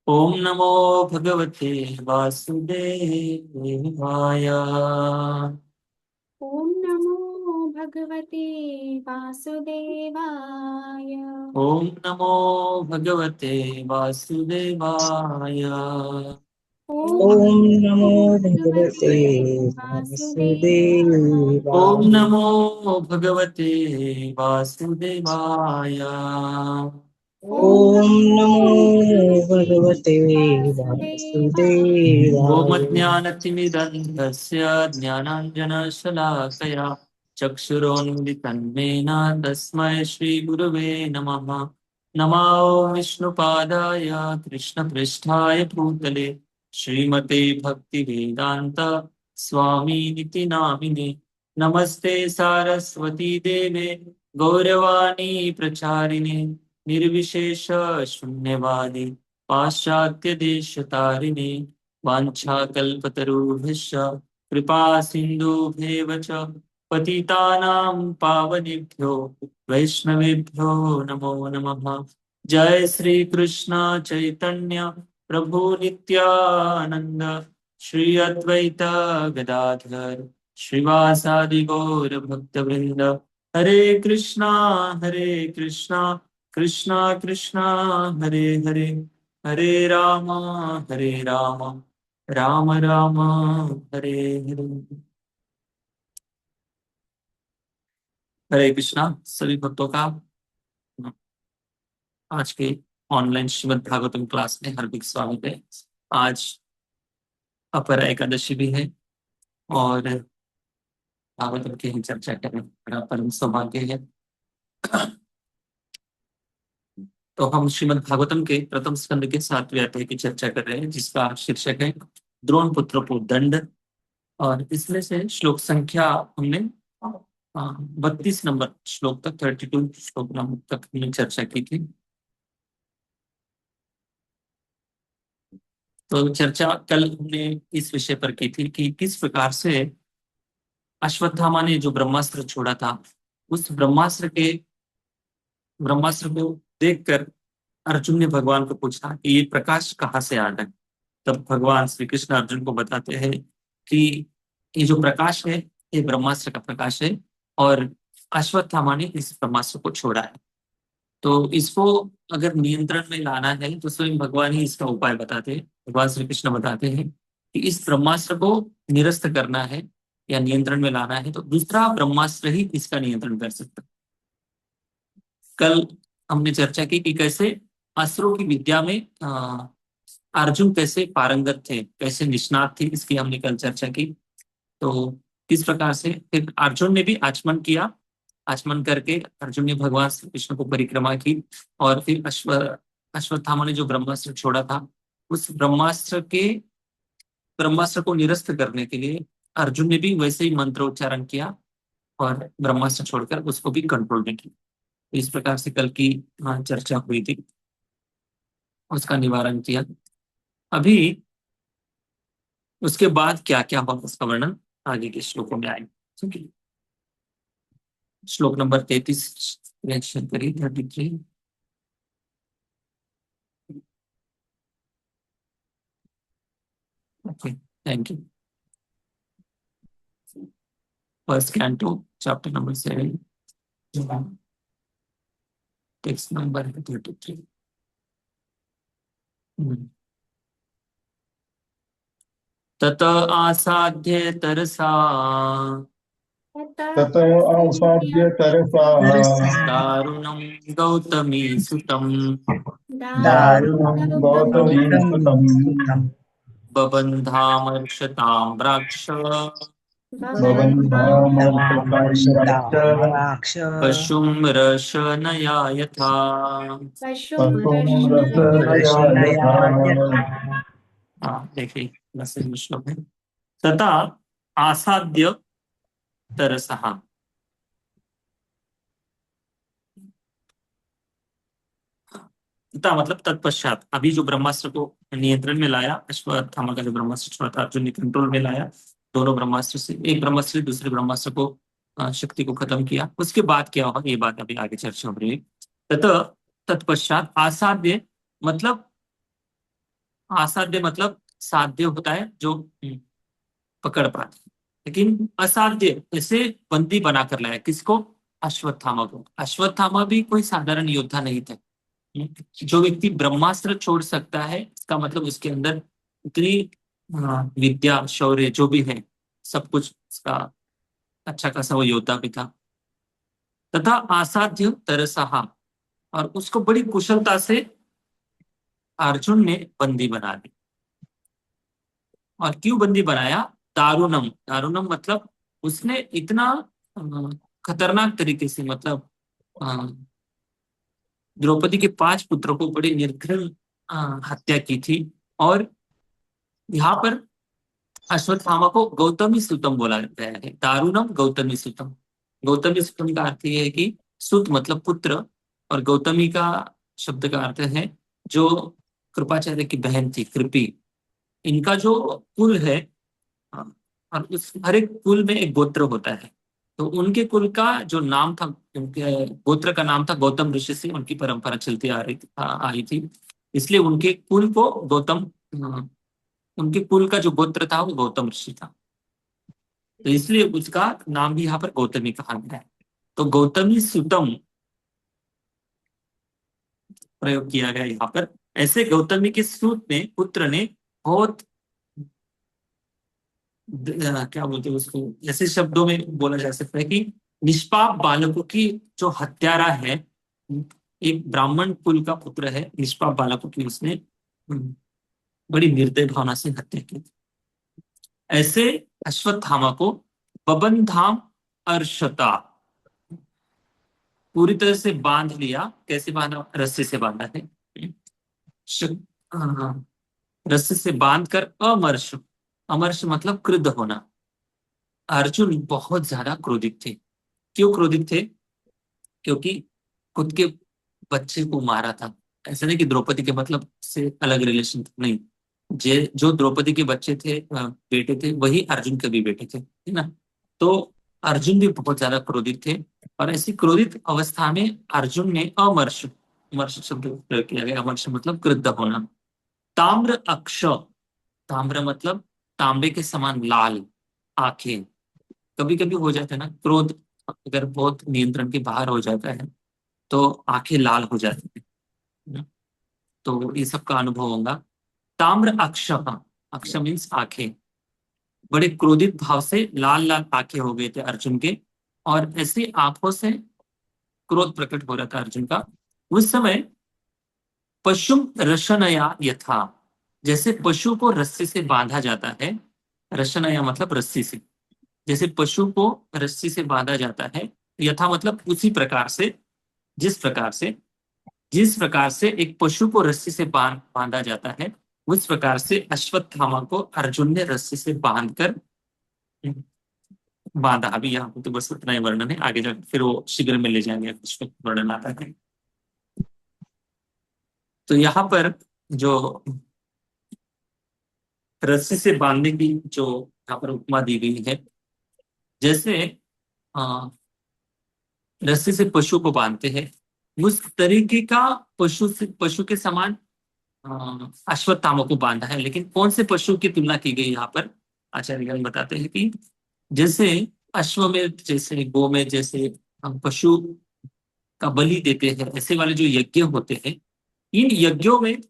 ओम नमो भगवते वासुदेवाय। ओम नमो भगवते वासुदेवाय। ओम नमो भगवते वासुदेवाय। ओम ओम नमो नमो भगवते भगवते ओम वासुदेवाय। वासुदेवाय। नमो भगवते वासुदेवाय। ओम ओम नमो नमो भगवते भगवते वासुदेवाय। ओम वासुदेवाय। ज्ञानतिमिरन्धस्य ज्ञानाञ्जनशलाकया चक्षुरोन्मिलितं येन तस्मै श्रीगुरवे नमः। नमो विष्णुपादाय कृष्णपृष्ठाय भूतले श्रीमते भक्तिवेदान्त स्वामीनिति नामिने। नमस्ते सारस्वती देवे गौरवाणी प्रचारिणे निर्विशेष शून्यवादी पाश्चात्यदेशतारिणे वाञ्छाकल्पतरुभ्यश्च कृपा सिन्धुभ्येव च पतितानां पावनेभ्यो वैष्णवेभ्यो नमो नमः। जय श्री कृष्ण चैतन्य प्रभु नित्यानंद श्री अद्वैत गदाधर श्रीवासादि गौर भक्तवृंद। हरे कृष्णा कृष्णा कृष्णा हरे हरे, हरे राम राम राम हरे हरे। हरे कृष्णा सभी भक्तों का आज के ऑनलाइन श्रीमद् भागवतम क्लास में हार्दिक स्वागत है। आज अपरा एकादशी भी है और भागवतम की ही चर्चा करने का बड़ा परम सौभाग्य है। तो हम श्रीमद् भागवतम के प्रथम स्कंद के 7वें अध्याय की चर्चा कर रहे हैं, जिसका शीर्षक है द्रोण पुत्र को दंड। और इसमें से श्लोक संख्या हमने 32 नंबर श्लोक तक, 32 श्लोक नंबर तक हमने चर्चा की थी। तो चर्चा कल हमने इस विषय पर की थी कि किस प्रकार से अश्वत्थामा ने जो ब्रह्मास्त्र छोड़ा था, उस ब्रह्मास्त्र को देखकर अर्जुन ने भगवान को पूछा कि ये प्रकाश कहाँ से आ रहा है। तब भगवान श्री कृष्ण अर्जुन को बताते हैं कि ये जो प्रकाश है ये ब्रह्मास्त्र का प्रकाश है और अश्वत्थामा ने इस ब्रह्मास्त्र को छोड़ा है। तो इसको अगर नियंत्रण में लाना है तो स्वयं भगवान ही इसका उपाय बताते हैं। भगवान श्री कृष्ण बताते हैं कि इस ब्रह्मास्त्र को निरस्त करना है या नियंत्रण में लाना है तो दूसरा ब्रह्मास्त्र ही इसका नियंत्रण कर सकता है। कल हमने चर्चा की कि कैसे अस्त्रों की विद्या में अर्जुन कैसे पारंगत थे, कैसे निष्णात थे, इसकी हमने कल चर्चा की। तो किस प्रकार से फिर अर्जुन ने भी आचमन किया, आचमन करके अर्जुन ने भगवान श्री कृष्ण को परिक्रमा की और फिर अश्वत्थामा ने जो ब्रह्मास्त्र छोड़ा था, उस ब्रह्मास्त्र को निरस्त करने के लिए अर्जुन ने भी वैसे ही मंत्रोच्चारण किया और ब्रह्मास्त्र छोड़कर उसको भी कंट्रोल में किया। तो इस प्रकार से कल की चर्चा हुई थी, उसका निवारण किया। अभी उसके बाद क्या क्या हुआ उसका वर्णन आगे के श्लोकों में आएगा। ठीक है, श्लोक नंबर 33 रिएक्शन करिए, 33। Okay, thank you. First canto chapter number 7, text number 33। तत आसाद्य तरसा ततः ततो आसाद्य तरसा दारुणं गौतमी सुतम् दारुणं गौतमी सुतम् बबन्धामर्षतां राक्ष बबन्धामर्षतां रक्ष राक्ष पशुं रशनया यथा। पशुं रसनया रशनया यथा। यथा। हाँ देखिए, बस ये श्लोक है। तथा आसाद्य तरसः, तथा मतलब तत्पश्चात, अभी जो ब्रह्मास्त्र को नियंत्रण में लाया, अश्वत्थामा का जो ब्रह्मास्त्र छोड़ा था अर्जुन ने कंट्रोल में लाया, दोनों ब्रह्मास्त्र से एक ब्रह्मास्त्र से दूसरे ब्रह्मास्त्र को शक्ति को खत्म किया। उसके बाद क्या हुआ ये बात अभी आगे चर्चा हो रही है। तथा तत्पश्चात आसाध्य मतलब असाध्य मतलब साध्य होता है जो पकड़ पाते हैं, लेकिन असाध्य ऐसे बंदी बनाकर लाया किसको? अश्वत्थामा को। अश्वत्थामा भी कोई साधारण योद्धा नहीं था। जो व्यक्ति ब्रह्मास्त्र छोड़ सकता है इसका मतलब उसके अंदर उतनी विद्या शौर्य जो भी है सब कुछ उसका अच्छा खासा वो योद्धा भी था। तथा असाध्य तरसहा, और उसको बड़ी कुशलता से अर्जुन ने बंदी बना दी। और क्यों बंदी बनाया? दारुणम, दारुणम मतलब उसने इतना अ, खतरनाक तरीके से, मतलब अ, द्रौपदी के 5 पुत्रों को बड़ी निर्घृण हत्या की थी। और यहाँ पर अश्वत्थामा को गौतमी सुतम बोला गया है। दारुणम गौतमी सुतम। गौतमी सुतम का अर्थ ये है कि सुत मतलब पुत्र, और गौतमी का शब्द का अर्थ है जो कृपाचार्य की बहन थी कृपी। इनका जो कुल है, और उस हर एक कुल में एक गोत्र होता है। तो उनके कुल का जो नाम था, उनके गोत्र का नाम था गौतम ऋषि से उनकी परंपरा चलती आई थी। इसलिए उनके कुल को गौतम, उनके कुल का जो गोत्र था वो गौतम ऋषि था। तो इसलिए उसका नाम भी यहाँ पर गौतमी कहा गया है। तो गौतमी सुतम प्रयोग किया गया यहाँ पर। ऐसे गौतमी के सूत ने, पुत्र ने बहुत क्या बोलते हैं उसको, ऐसे शब्दों में बोला जा सकता है कि निष्पाप बालकों की जो हत्यारा है, एक ब्राह्मण कुल का पुत्र है, निष्पाप बालकों की उसने बड़ी निर्दय भावना से हत्या की। ऐसे अश्वत्थामा को बबन अर्शता, पूरी तरह से बांध लिया। कैसे बांधा? रस्सी से बांधा है। श- हाँ, रस्सी से बांध कर अमर्ष, अमर्ष मतलब क्रुद्ध होना। अर्जुन बहुत ज्यादा क्रोधित थे। क्यों क्रोधित थे? क्योंकि खुद के बच्चे को मारा था। ऐसा नहीं कि द्रौपदी के मतलब से अलग रिलेशन था, नहीं। जे जो द्रौपदी के बच्चे थे, बेटे थे, वही अर्जुन के भी बेटे थे, है ना। तो अर्जुन भी बहुत ज्यादा क्रोधित थे। और ऐसी क्रोधित अवस्था में अर्जुन ने अमर्ष, अमर्ष शब्द प्रयोग किया गया। अमर्ष मतलब क्रुद्ध होना। ताम्र अक्ष, ताम्र मतलब तांबे के समान लाल आंखें। कभी कभी हो जाता है ना क्रोध, अगर बहुत नियंत्रण के बाहर हो जाता है तो आंखें लाल हो जाती है। तो ये सब का अनुभव होगा। ताम्र अक्ष, अक्ष मीन्स आंखें। बड़े क्रोधित भाव से लाल लाल आंखें हो गए थे अर्जुन के। और ऐसी आंखों से क्रोध प्रकट हो रहा था अर्जुन का। उस समय पशुम रशनया यथा, जैसे पशु को रस्सी से बांधा जाता है। रशनया मतलब रस्सी से, जैसे पशु को रस्सी से बांधा जाता है, यथा मतलब उसी प्रकार से, जिस प्रकार से, जिस प्रकार से एक पशु को रस्सी से बांधा जाता है, उस प्रकार से अश्वत्थामा को अर्जुन ने रस्सी से बांध कर बांधा। अभी यहाँ पे तो बस इतना ही वर्णन है, आगे जाकर फिर वो शिविर में ले जाएंगे, कुछ वर्णन आता है। तो यहाँ पर जो रस्सी से बांधने की जो यहाँ पर उपमा दी गई है, जैसे अ, रस्सी से पशु को बांधते हैं, उस तरीके का पशु से, पशु के समान अश्वत्थामा को बांधा है। लेकिन कौन से पशु की तुलना की गई यहाँ पर? आचार्यगण बताते हैं कि जैसे अश्व में, जैसे गौ में, जैसे हम पशु का बलि देते हैं, ऐसे वाले जो यज्ञ होते हैं, इन यज्ञों में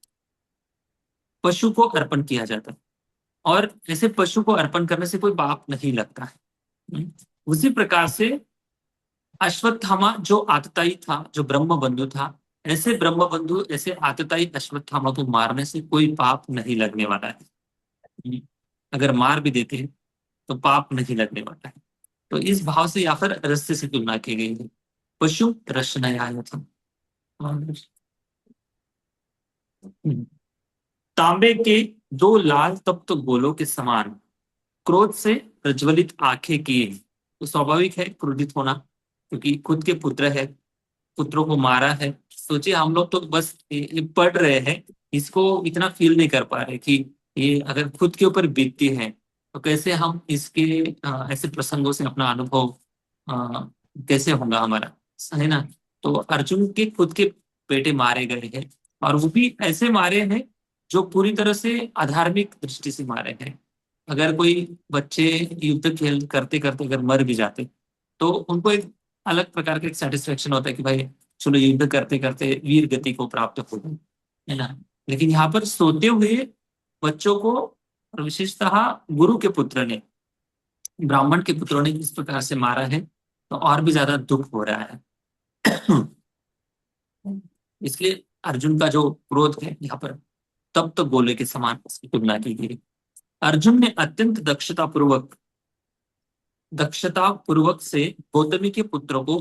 पशु को अर्पण किया जाता है। और ऐसे पशु को अर्पण करने से कोई पाप नहीं लगता है। उसी प्रकार से अश्वत्थामा जो आतताई था, जो ब्रह्म बंधु था, ऐसे ब्रह्म बंधु, ऐसे आतताई अश्वत्थामा को मारने से कोई पाप नहीं लगने वाला है। अगर मार भी देते हैं तो पाप नहीं लगने वाला है। तो इस भाव से या फिर रस्से से तुलना की गई है। पशु रशनया था। तांबे के 2 लाल तप्त गोलों के समान क्रोध से प्रज्वलित आंखें किए। तो स्वाभाविक है क्रोधित होना, क्योंकि खुद के पुत्र है, पुत्रों को मारा है। सोचिए, हम लोग तो बस ये पढ़ रहे हैं, इसको इतना फील नहीं कर पा रहे कि ये अगर खुद के ऊपर बीतती है तो कैसे हम इसके ऐसे प्रसंगों से अपना अनुभव कैसे होगा हमारा, है ना। तो अर्जुन के खुद के बेटे मारे गए हैं, और वो भी ऐसे मारे हैं जो पूरी तरह से अधार्मिक दृष्टि से मारे हैं। अगर कोई बच्चे युद्ध खेल करते करते अगर मर भी जाते तो उनको एक अलग प्रकार का एक सेटिस्फेक्शन होता है कि भाई चलो युद्ध करते करते वीर गति को प्राप्त हो गई, है ना। लेकिन यहाँ पर सोते हुए बच्चों को, और विशेषतः गुरु के पुत्र ने, ब्राह्मण के पुत्रों ने इस प्रकार से मारा है तो और भी ज्यादा दुख हो रहा है। इसलिए अर्जुन का जो क्रोध है यहाँ पर तप्त गोले के समान उसकी तुलना की गई। अर्जुन ने अत्यंत दक्षता पूर्वक से गौतमी के पुत्र को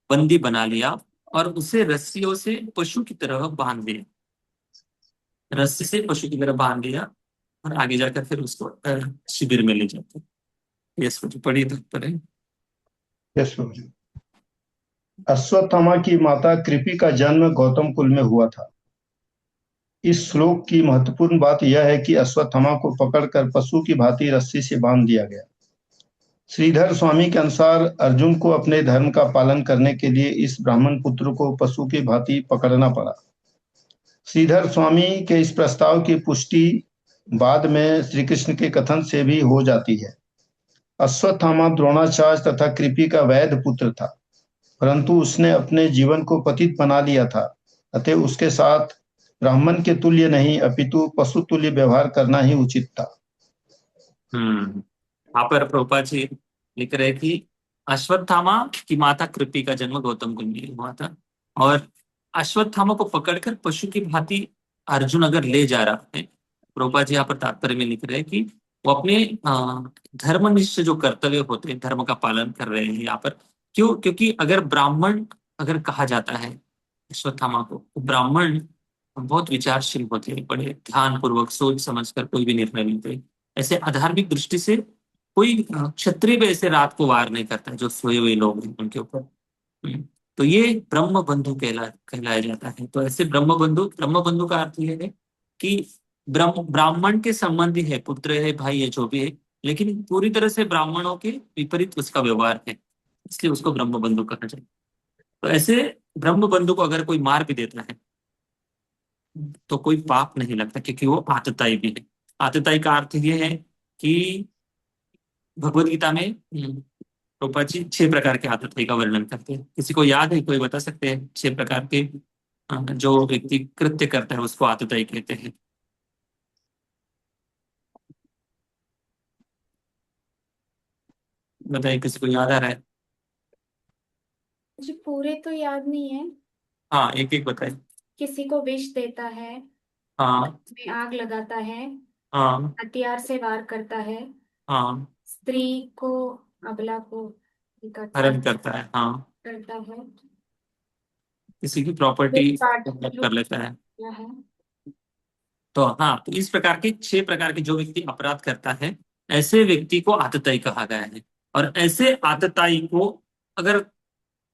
बंदी बना लिया और उसे रस्सियों से पशु की तरह बांध दिया। रस्सी से पशु की तरह बांध दिया और आगे जाकर फिर उसको शिविर में ले जाते। ये सोच पड़ी तत्पर है। यस प्रभु जी। अश्वत्थामा की माता कृपि का जन्म गौतम कुल में हुआ था। इस श्लोक की महत्वपूर्ण बात यह है कि अश्वत्थामा को पकड़कर पशु की भांति रस्सी से बांध दिया गया। श्रीधर स्वामी के अनुसार अर्जुन को अपने धर्म का पालन करने के लिए इस ब्राह्मण पुत्र को पशु की भांति पकड़ना पड़ा। श्रीधर स्वामी के इस प्रस्ताव की पुष्टि बाद में श्री कृष्ण के कथन से भी हो जाती है। अश्वत्थामा द्रोणाचार्य तथा कृपि का वैध पुत्र था, परंतु उसने अपने जीवन को पतित बना लिया था, अतः उसके साथ ब्राह्मण के तुल्य नहीं अपितु पशु तुल्य व्यवहार करना ही उचित था। यहाँ पर प्रभुपाद जी लिख रहे कि अश्वत्थामा की माता कृपि का जन्म गौतम कुल में हुआ था और अश्वत्थामा को पकड़कर पशु की भांति अर्जुन अगर ले जा रहा है, प्रभुपाद जी यहाँ पर तात्पर्य में लिख रहे हैं कि वो अपने धर्मनिष्ठ जो कर्तव्य होते हैं, धर्म का पालन कर रहे हैं यहाँ पर। क्यों? क्योंकि अगर ब्राह्मण अगर कहा जाता है अश्वत्थामा को, तो ब्राह्मण बहुत विचारशील होते हैं, बड़े ध्यान पूर्वक सोच समझ कर कोई भी निर्णय लेते हैं। ऐसे अधार्मिक दृष्टि से कोई क्षत्रिय भी ऐसे रात को वार नहीं करता है, जो सोए हुए लोग हैं उनके ऊपर। तो ये ब्रह्म बंधु कहलाया जाता है। तो ऐसे ब्रह्म बंधु का अर्थ ये है कि ब्राह्मण के संबंधी है, पुत्र है, भाई है, जो भी है, लेकिन पूरी तरह से ब्राह्मणों के विपरीत उसका व्यवहार है, इसलिए उसको ब्रह्म बंधु कहा जाए। तो ऐसे ब्रह्म बंधु को अगर कोई मार भी देता है तो कोई पाप नहीं लगता, क्योंकि वो आतताई भी है। आतताई का अर्थ ये है कि भगवत गीता में प्रभुपाद जी 6 प्रकार के आतताई का वर्णन करते हैं। किसी को याद है? कोई बता सकते हैं 6 प्रकार के जो व्यक्ति कृत्य करता है उसको आतताई कहते हैं? बताइए, किसी को याद आ रहा है? मुझे पूरे तो याद नहीं है। हाँ, एक एक बताइए। किसी को विष देता है, हाँ में आग लगाता है, हाँ हथियार से वार करता है, हाँ, स्त्री को, अबला को ये करता हरण है, करता है, हाँ, करता है, किसी की प्रॉपर्टी कर लेता है। क्या है। तो हाँ, तो इस प्रकार के 6 प्रकार के जो व्यक्ति अपराध करता है, ऐसे व्यक्ति को आतताई कहा गया है। और ऐसे आतताई को अगर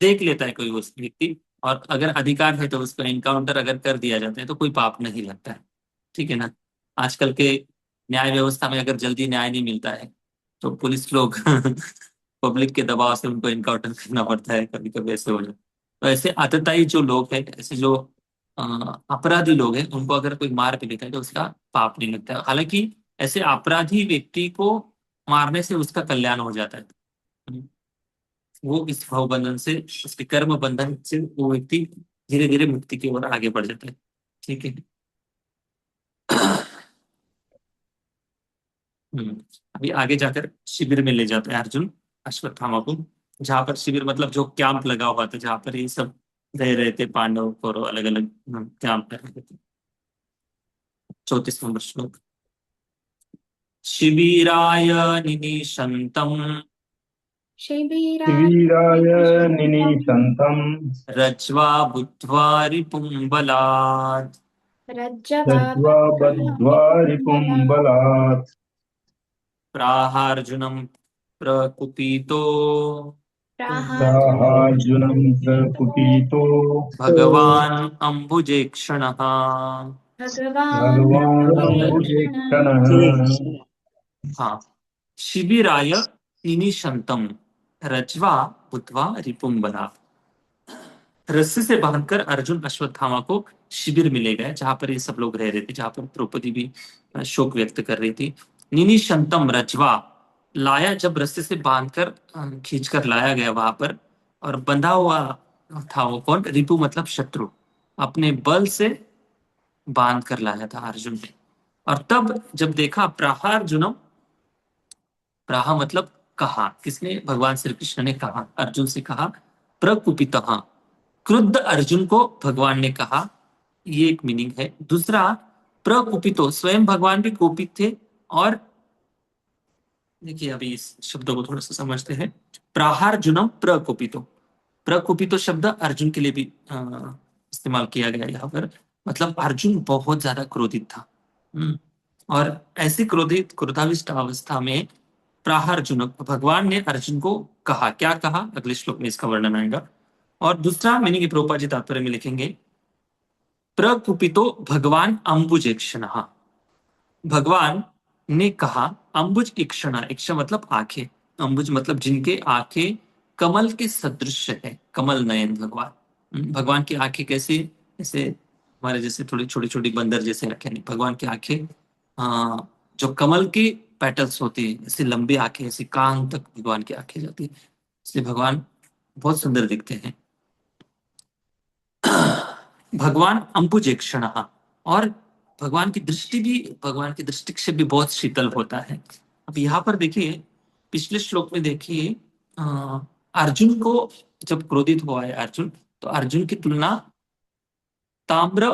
देख लेता है कोई उस व्यक्ति, और अगर अधिकार है तो उसका इनकाउंटर अगर कर दिया जाता है तो कोई पाप नहीं लगता है। ठीक है ना। आजकल के न्याय व्यवस्था में अगर जल्दी न्याय नहीं मिलता है तो पुलिस लोग पब्लिक के दबाव से उनको इनकाउंटर करना पड़ता है, कभी कभी ऐसे हो जाता है। तो ऐसे आतताई जो लोग हैं, ऐसे जो अ, अपराधी लोग हैं, उनको अगर कोई मार भी लेता है तो उसका पाप नहीं लगता है। हालांकि ऐसे अपराधी व्यक्ति को मारने से उसका कल्याण हो जाता है। वो इस भाव बंधन से, उसके कर्म बंधन से वो व्यक्ति धीरे धीरे मुक्ति की ओर आगे बढ़ जाता है। ठीक है। अभी आगे जाकर शिविर में ले जाता है अर्जुन अश्वत्थामा को, जहां पर शिविर मतलब जो कैंप लगा हुआ था, जहां पर ये सब रह रहे थे, पांडव और अलग अलग कैंप रह रहे थे। 34 नंबर श्लोक। शिबिराय निनिशन्तम् शिवीराय निनीशन्तम् रज्वा बुद्ध्वा रिपुं बलात् दत्त्वा बद्ध्वा रिपुं बलात् प्राहार्जुनं प्रकुपितो साहार्जुनं प्रकुपितो भगवान् अम्बुजेक्षणः। भगवान् अम्बुजेक्षणः। हाँ, शिबिराय निनिशन्तम् रज्वा बुद्ध्वा रिपुं बलात्। रस्सी से बांधकर अर्जुन अश्वत्थामा को शिविर में ले गए, जहां पर ये सब लोग रह रहे थे, जहां पर द्रौपदी भी शोक व्यक्त कर रही थी। निनिशंतम रज्वा, लाया, जब रस्सी से बांधकर खींचकर लाया गया वहां पर, और बंधा हुआ था वो कौन? रिपु मतलब शत्रु, अपने बल से बांध कर लाया था अर्जुन ने। और तब जब देखा, प्राहार्जुनम, प्राह मतलब कहा, किसने? भगवान श्री कृष्ण ने कहा, अर्जुन से कहा, प्रकुपितः, क्रुद्ध अर्जुन को भगवान ने कहा, ये एक मीनिंग है। दूसरा, प्रकुपितो, स्वयं भगवान भी कोपित थे। और देखिए अभी इस शब्दों को थोड़ा सा समझते हैं। प्राहार्जुनम प्रकुपितो, प्रकुपितो शब्द अर्जुन के लिए भी इस्तेमाल किया गया यहाँ पर, मतलब अर्जुन बहुत ज्यादा क्रोधित था। और ऐसी क्रोधित क्रोधाविष्ट अवस्था में प्राहार्जुन, भगवान ने अर्जुन को कहा, क्या कहा? अगले श्लोक में इसका वर्णन आएगा। और दूसरा मीनिंग प्रभुपाद जी तात्पर्य में लिखेंगे, प्रकुपितो भगवान अंबुज इक्षणः, भगवान ने कहा, अंबुज इक्षण, इक्ष मतलब आंखें, अंबुज मतलब जिनके आंखें कमल के सदृश है, कमल नयन भगवान। भगवान की आंखें कैसी? जैसे हमारे जैसे थोड़ी छोटी छोटी बंदर जैसे रखे नहीं, भगवान की आंखें जो कमल की पेटल्स होती है, ऐसी लंबी आंखें, ऐसी कान तक भगवान की आंखें जाती है, इसलिए भगवान बहुत सुंदर दिखते हैं। भगवान अंबुजेक्षण, और भगवान की दृष्टि भी, भगवान की दृष्टि भी बहुत शीतल होता है। अब यहाँ पर देखिए, पिछले श्लोक में देखिए, अर्जुन को जब क्रोधित हुआ है अर्जुन, तो अर्जुन की तुलना ताम्र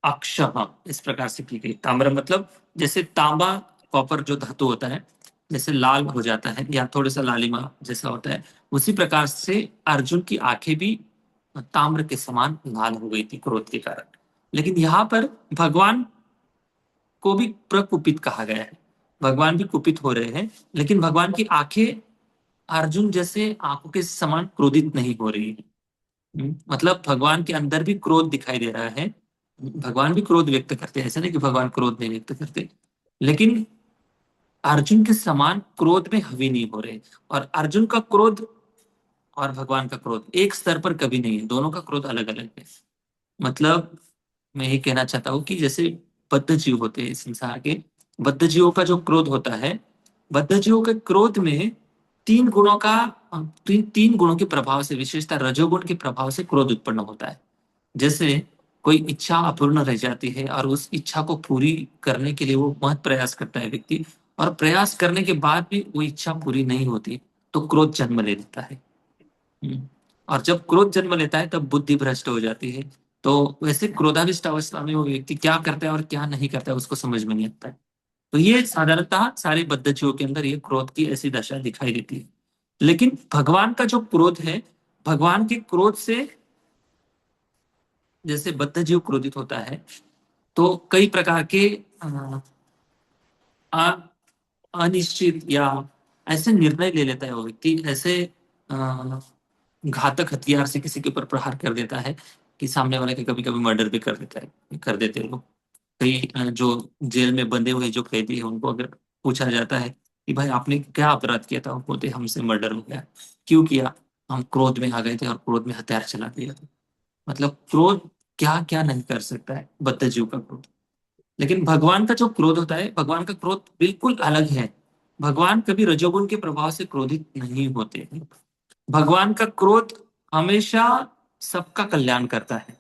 अक्ष इस प्रकार से की गई। ताम्र मतलब जैसे तांबा, कॉपर जो धातु होता है, जैसे लाल हो जाता है या थोड़ा सा लालिमा जैसा होता है, उसी प्रकार से अर्जुन की आंखें भी ताम्र के समान लाल हो गई थी क्रोध के कारण। लेकिन यहाँ पर भगवान को भी प्रकुपित कहा गया है, भगवान भी कुपित हो रहे हैं, लेकिन भगवान की आंखें अर्जुन जैसे आंखों के समान क्रोधित नहीं हो रही है। मतलब भगवान के अंदर भी क्रोध दिखाई दे रहा है, भगवान भी क्रोध व्यक्त करते हैं, ऐसा नहीं कि भगवान क्रोध नहीं व्यक्त करते, लेकिन अर्जुन के समान क्रोध में हावी नहीं हो रहे। और अर्जुन का क्रोध और भगवान का क्रोध एक स्तर पर कभी नहीं है, दोनों का क्रोध अलग अलग है। मतलब मैं ये कहना चाहता हूँ कि जैसे बद्ध जीव होते हैं संसार के, बद्ध जीवों का जो क्रोध होता है, बद्ध जीवों के क्रोध में तीन गुणों का, तीन गुणों के प्रभाव से, विशेषता रजोगुण के प्रभाव से क्रोध उत्पन्न होता है। जैसे कोई इच्छा अपूर्ण रह जाती है और उस इच्छा को पूरी करने के लिए वो बहुत प्रयास करता है व्यक्ति, और प्रयास करने के बाद भी वो इच्छा पूरी नहीं होती, तो क्रोध जन्म ले लेता है। और जब क्रोध जन्म लेता है तब बुद्धि भ्रष्ट हो जाती है। तो वैसे क्रोधाविष्ट अवस्था में वो व्यक्ति क्या करता है और क्या नहीं करता है उसको समझ में नहीं आता है। तो ये साधारणतः सारे बद्ध जीवों के अंदर ये क्रोध की ऐसी दशा दिखाई देती है। लेकिन भगवान का जो क्रोध है, भगवान के क्रोध से, जैसे बद्ध जीव क्रोधित होता है तो कई प्रकार के अनिश्चित या ऐसे निर्णय ले लेता है वो व्यक्ति, ऐसे घातक हथियार से किसी के ऊपर प्रहार कर देता है कि सामने वाले के कभी कभी मर्डर भी कर देता है, कर देते हैं लोग। कई जो जेल में बंधे हुए जो कैदी है उनको अगर पूछा जाता है कि भाई आपने क्या अपराध किया था, वो बोलते हमसे मर्डर हो गया। क्यों किया? हम क्रोध में आ गए थे और क्रोध में हथियार चला दिया था। मतलब क्रोध क्या क्या नहीं कर सकता है बद्ध जीव का क्रोध। लेकिन भगवान का जो क्रोध होता है, भगवान का क्रोध बिल्कुल अलग है। भगवान कभी रजोगुण के प्रभाव से क्रोधित नहीं होते हैं। भगवान का क्रोध हमेशा सबका कल्याण करता है।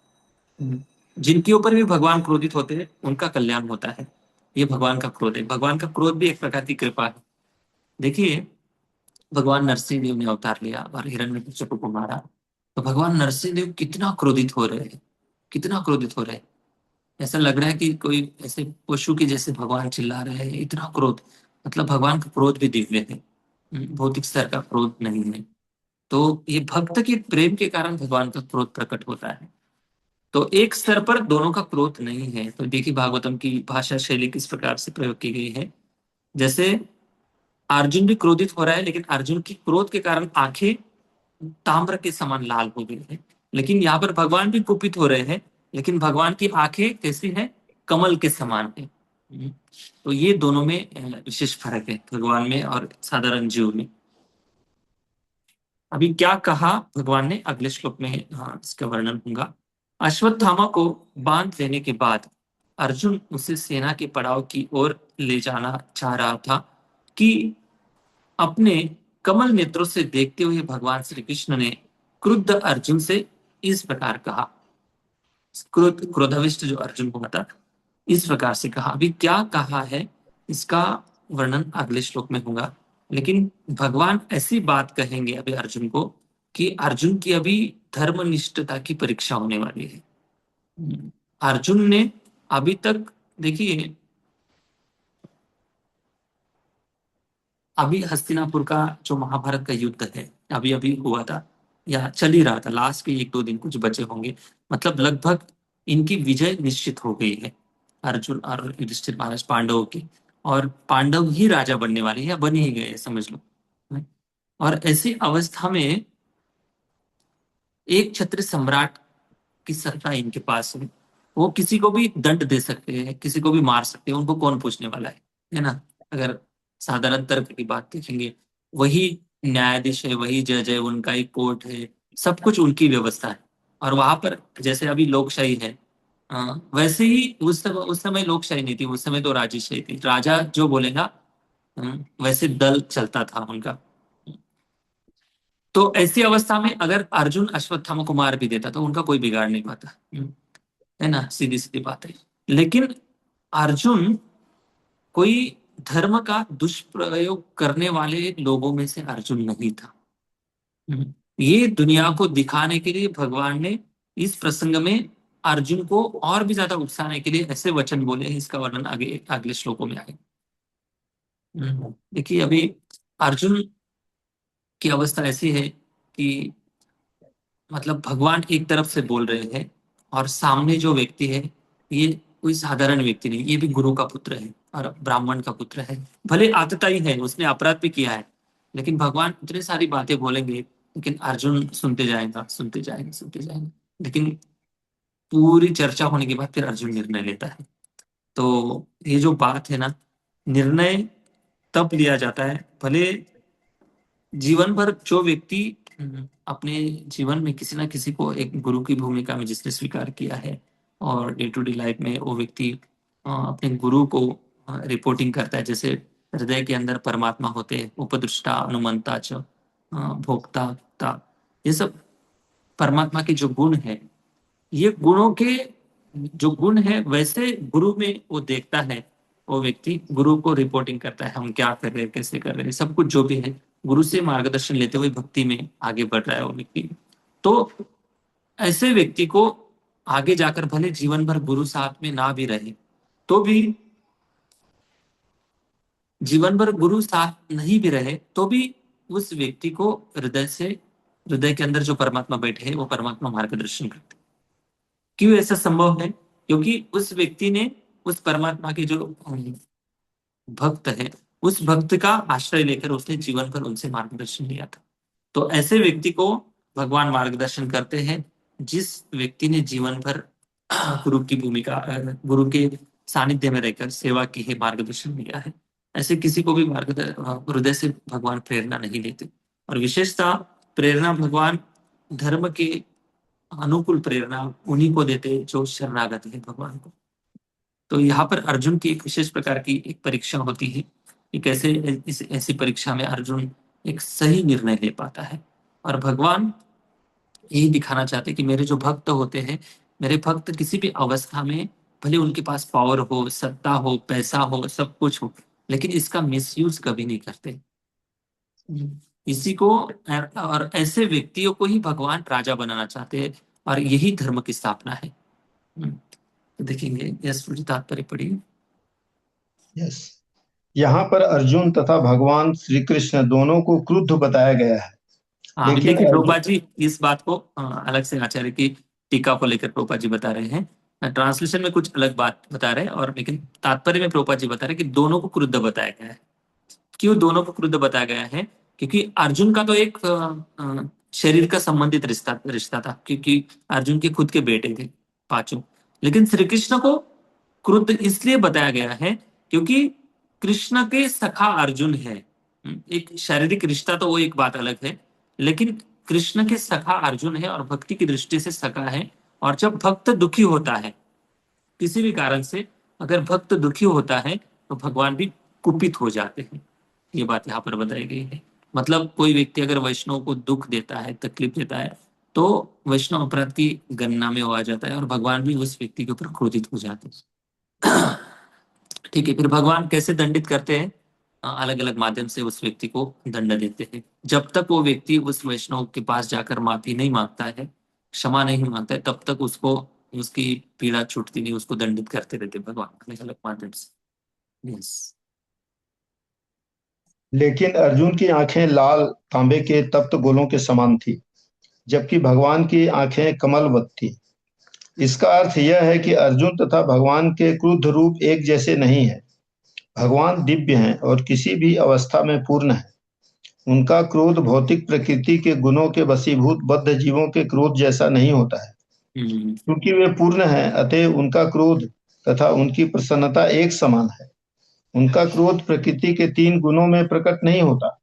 जिनके ऊपर भी भगवान क्रोधित होते हैं उनका कल्याण होता है। ये भगवान का क्रोध है। भगवान का क्रोध भी एक प्रकार की कृपा है। देखिए, भगवान नरसिंह देव ने अवतार लिया और हिरण्यकशिपु को मारा, तो भगवान नरसिंह देव कितना क्रोधित हो रहे हैं, कितना क्रोधित हो रहे हैं। ऐसा लग रहा है कि कोई ऐसे पशु के जैसे भगवान चिल्ला रहे हैं, इतना क्रोध। मतलब भगवान का क्रोध भी दिव्य है, भौतिक स्तर का क्रोध नहीं है। तो ये भक्त के प्रेम के कारण भगवान का क्रोध प्रकट होता है। तो एक स्तर पर दोनों का क्रोध नहीं है। तो देखिए भागवतम की भाषा शैली किस प्रकार से प्रयोग की गई है। जैसे अर्जुन भी क्रोधित हो रहा है, लेकिन अर्जुन की क्रोध के कारण आंखें ताम्र के समान लाल हो गई है। लेकिन यहाँ पर भगवान भी कुपित हो रहे हैं, लेकिन भगवान की आंखें कैसी हैं? कमल के समान है। तो ये दोनों में विशेष फर्क है, भगवान में और साधारण जीव में। अभी क्या कहा भगवान ने अगले श्लोक में, हाँ, इसका वर्णन होगा। अश्वत्थामा को बांध लेने के बाद अर्जुन उसे सेना के पड़ाव की ओर ले जाना चाह रहा था कि अपने कमल नेत्रों से देखते हुए भगवान श्री कृष्ण ने क्रुद्ध अर्जुन से इस प्रकार कहा। क्रोधाविष्ट जो अर्जुन हुआ था, इस प्रकार से कहा। अभी क्या कहा है इसका वर्णन अगले श्लोक में होगा, लेकिन भगवान ऐसी बात कहेंगे अभी अर्जुन को कि अर्जुन की अभी धर्मनिष्ठता की परीक्षा होने वाली है। अर्जुन ने अभी तक, देखिए, अभी हस्तिनापुर का जो महाभारत का युद्ध है अभी अभी हुआ था या चल ही रहा था, लास्ट के 1-2 दिन कुछ बचे होंगे, मतलब लगभग इनकी विजय निश्चित हो गई है, अर्जुन और युधिष्ठिर महाराज पांडवों की, और पांडव ही राजा बनने वाले हैं या बन ही गए समझ लो। और ऐसी अवस्था में एक क्षत्रिय सम्राट की सत्ता इनके पास है, वो किसी को भी दंड दे सकते हैं, किसी को भी मार सकते हैं, उनको कौन पूछने वाला है ना। अगर साधारण तर्क की बात देखेंगे, वही न्यायाधीश है, वही जज है, उनका ही कोर्ट है, सब कुछ उनकी व्यवस्था है। और वहां पर जैसे अभी लोकशाही है, वैसे ही उस समय लोकशाही नहीं थी, उस समय तो राजशाही थी, राजा जो बोलेगा वैसे दल चलता था उनका। तो ऐसी अवस्था में अगर अर्जुन अश्वत्थामा को मार भी देता तो उनका कोई बिगाड़ नहीं पाता, है ना, सीधी सीधी बात है। लेकिन अर्जुन कोई धर्म का दुष्प्रयोग करने वाले लोगों में से अर्जुन नहीं था। ये दुनिया को दिखाने के लिए भगवान ने इस प्रसंग में अर्जुन को और भी ज्यादा उकसाने के लिए ऐसे वचन बोले हैं, इसका वर्णन आगे अगले श्लोकों में आएगा। देखिए अभी अर्जुन की अवस्था ऐसी है कि मतलब भगवान एक तरफ से बोल रहे हैं और सामने जो व्यक्ति है ये कोई साधारण व्यक्ति नहीं, ये भी गुरु का पुत्र है और ब्राह्मण का पुत्र है, भले आतताई है, उसने अपराध भी किया है, लेकिन भगवान इतनी सारी बातें बोलेंगे, लेकिन अर्जुन सुनते जाएगा सुनते जाएगा सुनते जाएगा। लेकिन पूरी चर्चा होने के बाद फिर अर्जुन निर्णय लेता है। तो ये जो बात है ना, निर्णय तब लिया जाता है, भले जीवन भर जो व्यक्ति अपने जीवन में किसी ना किसी को एक गुरु की भूमिका में जिसने स्वीकार किया है और डे टू डे लाइफ में वो व्यक्ति अपने गुरु को रिपोर्टिंग करता है, जैसे हृदय के अंदर परमात्मा होते हैं, उपदृष्टा अनुमंता च भोक्ता, ये सब परमात्मा के जो गुण है, ये गुणों के जो गुण है वैसे गुरु में वो देखता है, वो व्यक्ति गुरु को रिपोर्टिंग करता है, हम क्या कर रहे हैं, कैसे कर रहे हैं, सब कुछ जो भी है गुरु से मार्गदर्शन लेते हुए भक्ति में आगे बढ़ रहा है वो व्यक्ति। तो ऐसे व्यक्ति को आगे जाकर भले जीवन भर गुरु साथ में ना भी रहे तो भी, जीवन भर गुरु साथ नहीं भी रहे तो भी उस व्यक्ति को हृदय के अंदर जो परमात्मा बैठे हैं वो परमात्मा मार्गदर्शन करते। क्यों ऐसा संभव है? क्योंकि उस व्यक्ति ने उस परमात्मा के जो भक्त है, उस भक्त का आश्रय लेकर उसने जीवन भर उनसे मार्गदर्शन लिया था। तो ऐसे व्यक्ति को भगवान मार्गदर्शन करते हैं जिस व्यक्ति ने जीवन भर गुरु की भूमिका, गुरु के सानिध्य में रहकर सेवा की है, मार्गदर्शन लिया है। ऐसे किसी को भी हृदय से भगवान प्रेरणा नहीं लेते। और विशेषता प्रेरणा भगवान धर्म के अनुकूल प्रेरणा उन्हीं को देते जो शरणागत है भगवान को। तो यहाँ पर अर्जुन की एक विशेष प्रकार की एक परीक्षा होती है कि कैसे ऐसी परीक्षा में अर्जुन एक सही निर्णय ले पाता है। और भगवान यही दिखाना चाहते कि मेरे जो भक्त होते हैं, मेरे भक्त किसी भी अवस्था में, भले उनके पास पावर हो, सत्ता हो, पैसा हो, सब कुछ हो, लेकिन इसका मिसयूज कभी नहीं करते। इसी को और ऐसे व्यक्तियों को ही भगवान राजा बनाना चाहते हैं और यही धर्म की स्थापना है। तो देखेंगे यस तात्पर्य पढ़िए। यस, यहाँ पर अर्जुन तथा भगवान श्री कृष्ण दोनों को क्रुद्ध बताया गया है। हाँ, देखिए देखिए प्रभुपाद जी इस बात को अलग से आचार्य की टीका को लेकर प्रभुपाद जी बता रहे हैं, ट्रांसलेशन में कुछ अलग बात बता रहे हैं, और लेकिन तात्पर्य में प्रभुपाद जी बता रहे हैं कि दोनों को क्रुद्ध बताया गया है। क्यों दोनों को क्रुद्ध बताया गया है? क्योंकि अर्जुन का तो एक शरीर का संबंधित रिश्ता था, क्योंकि अर्जुन के खुद के बेटे थे पांचों। लेकिन श्री कृष्ण को क्रुद्ध इसलिए बताया गया है क्योंकि कृष्ण के सखा अर्जुन है। एक शारीरिक रिश्ता तो वो एक बात अलग है, लेकिन कृष्ण के सखा अर्जुन है और भक्ति की दृष्टि से सखा है। और जब भक्त दुखी होता है किसी भी कारण से, अगर भक्त दुखी होता है तो भगवान भी कुपित हो जाते हैं। ये बात यहाँ पर बताई गई है। मतलब कोई व्यक्ति अगर वैष्णव को दुख देता है, तकलीफ देता है, तो वैष्णव अपराध की गणना में वो आ जाता है और भगवान भी उस व्यक्ति के ऊपर क्रोधित हो जाते हैं। ठीक है, फिर भगवान कैसे दंडित करते हैं? अलग अलग माध्यम से उस व्यक्ति को दंड देते हैं। जब तक वो व्यक्ति उस वैष्णव के पास जाकर माफी नहीं मांगता है, क्षमा नहीं मांगता है, तब तक उसको उसकी पीड़ा छूटती नहीं, उसको दंडित करते रहते भगवान अलग अलग माध्यम से। यस। लेकिन अर्जुन की आंखें लाल तांबे के तप्त गोलों के समान थी, जबकि भगवान की आंखें कमलवत थी। इसका अर्थ यह है कि अर्जुन तथा भगवान के क्रुद्ध रूप एक जैसे नहीं है। भगवान दिव्य हैं और किसी भी अवस्था में पूर्ण है। उनका क्रोध भौतिक प्रकृति के गुणों के वशीभूत बद्ध जीवों के क्रोध जैसा नहीं होता है। क्योंकि वे पूर्ण हैं, अतः उनका क्रोध तथा उनकी प्रसन्नता एक समान है। उनका क्रोध प्रकृति के 3 गुणों में प्रकट नहीं होता।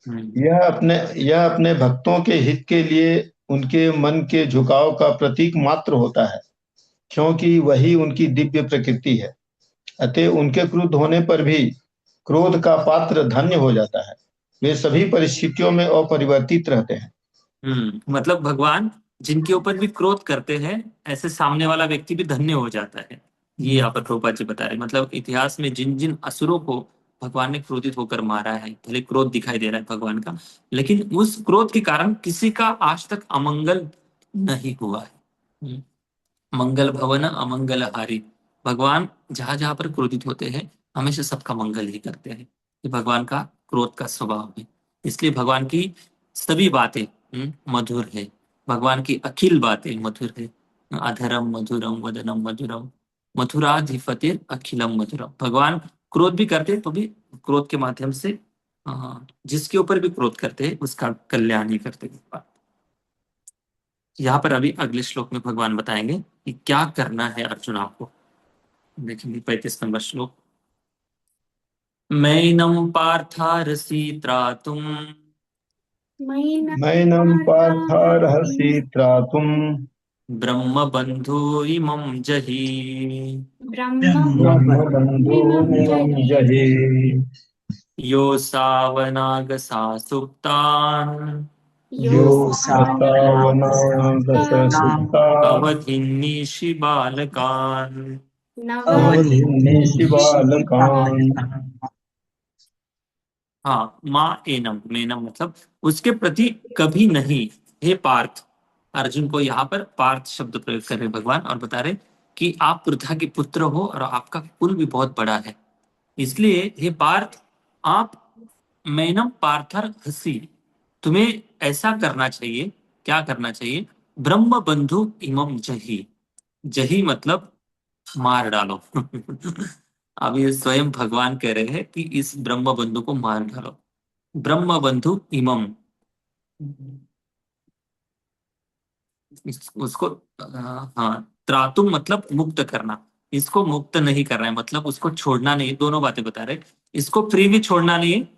यह अपने भक्तों के हित के लिए उनके मन के झुकाव का प्रतीक मात्र होता है, क्योंकि वही उनकी दिव्य प्रकृति है। अतः उनके क्रुद्ध होने पर भी क्रोध का पात्र धन्य हो जाता है। वे सभी परिस्थितियों में अपरिवर्तित रहते हैं। मतलब भगवान जिनके ऊपर भी क्रोध करते हैं, ऐसे सामने वाला व्यक्ति भी धन्य हो जाता है। ये यहाँ पर प्रभुपाद जी बता रहे हैं। मतलब इतिहास में जिन जिन असुरों को भगवान ने क्रोधित होकर मारा है, भले क्रोध दिखाई दे रहा है भगवान का, लेकिन उस क्रोध के कारण किसी का आज तक अमंगल नहीं हुआ है। मंगल भवन अमंगल हारी। भगवान जहां जहां पर क्रोधित होते हैं, हमेशा सबका मंगल ही करते हैं। ये भगवान का क्रोध का स्वभाव है। इसलिए भगवान की सभी बातें मधुर है। भगवान की अखिल बातें मधुर है। अधरम मधुरम वदनम मधुरम मथुराधिपतिर अखिलम मधुरम। भगवान क्रोध भी करते तो भी क्रोध के माध्यम से जिसके ऊपर भी क्रोध करते हैं उसका कल्याण ही करते हैं। यहाँ पर अभी अगले श्लोक में भगवान बताएंगे कि क्या करना है अर्जुन आपको। देखेंगे 35 नंबर श्लोक। मैनम पार्थारसी त्रातुम मैनं पार्थार्हसि त्रातुं ब्रह्म बंधु इमं जहि ब्रह्मबन्धूनिमं जहि। योऽसावनागसा सुप्तान् यो सतावनागससुप्ता अवधिन्नीषि बालकान्। अवधिन्नेषि बालकान्। हाँ, माँ एनम, मेनम मतलब उसके प्रति कभी नहीं। हे पार्थ, अर्जुन को यहाँ पर पार्थ शब्द प्रयोग कर रहे भगवान और बता रहे कि आप पृथा के पुत्र हो और आपका कुल भी बहुत बड़ा है। इसलिए हे पार्थ, आप मैनम पार्थर हसी, तुम्हें ऐसा करना चाहिए। क्या करना चाहिए? ब्रह्म बंधु इमम जही। जही मतलब मार डालो। अब ये स्वयं भगवान कह रहे हैं कि इस ब्रह्म बंधु को मार डालो। ब्रह्म बंधु इमम, उसको हाँ, त्रातुम मतलब मुक्त करना। इसको मुक्त नहीं करना है, मतलब उसको छोड़ना नहीं। दोनों बातें बता रहे। इसको फ्री भी छोड़ना नहीं है,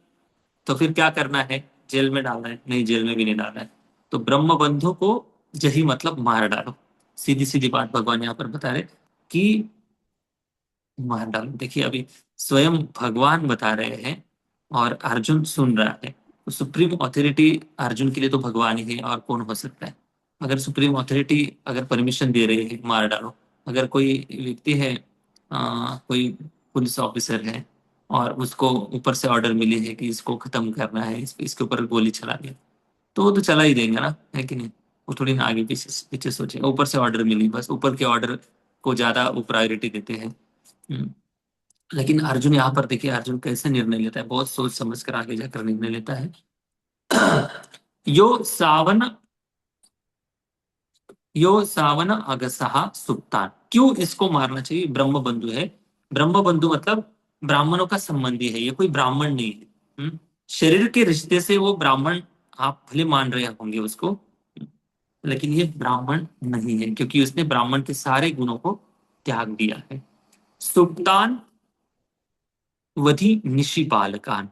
तो फिर क्या करना है? जेल में डालना है? नहीं, जेल में भी नहीं डालना है। तो ब्रह्म बंधु को जही मतलब मार डालो। सीधी सीधी बात भगवान यहाँ पर बता रहे कि मार डालो। देखिए, अभी स्वयं भगवान बता रहे हैं और अर्जुन सुन रहा है। तो सुप्रीम ऑथोरिटी अर्जुन के लिए तो भगवान ही है, और कौन हो सकता है? अगर सुप्रीम ऑथोरिटी अगर परमिशन दे रही है मार डालो, अगर कोई व्यक्ति है, कोई पुलिस ऑफिसर है और उसको ऊपर से ऑर्डर मिली है कि इसको खत्म करना है, इसके ऊपर गोली चला दिया, तो वो तो चला ही देंगे ना, है कि नहीं? वो थोड़ी ना आगे पीछे पीछे सोचेगा। ऊपर से ऑर्डर मिली, बस ऊपर के ऑर्डर को ज्यादा वो प्रायोरिटी देते हैं। हम्म। लेकिन अर्जुन यहाँ पर देखिए, अर्जुन कैसे निर्णय लेता है, बहुत सोच समझ कर आगे जाकर निर्णय लेता है। यो सावन यो सावन अगसहा सुप्तान। क्यों इसको मारना चाहिए? ब्रह्म बंधु है। ब्रह्म बंधु मतलब ब्राह्मणों का संबंधी है, ये कोई ब्राह्मण नहीं है। शरीर के रिश्ते से वो ब्राह्मण आप भले मान रहे होंगे उसको, लेकिन ये ब्राह्मण नहीं है, क्योंकि उसने ब्राह्मण के सारे गुणों को त्याग दिया है। सुप्तान वधि निशि बालकान,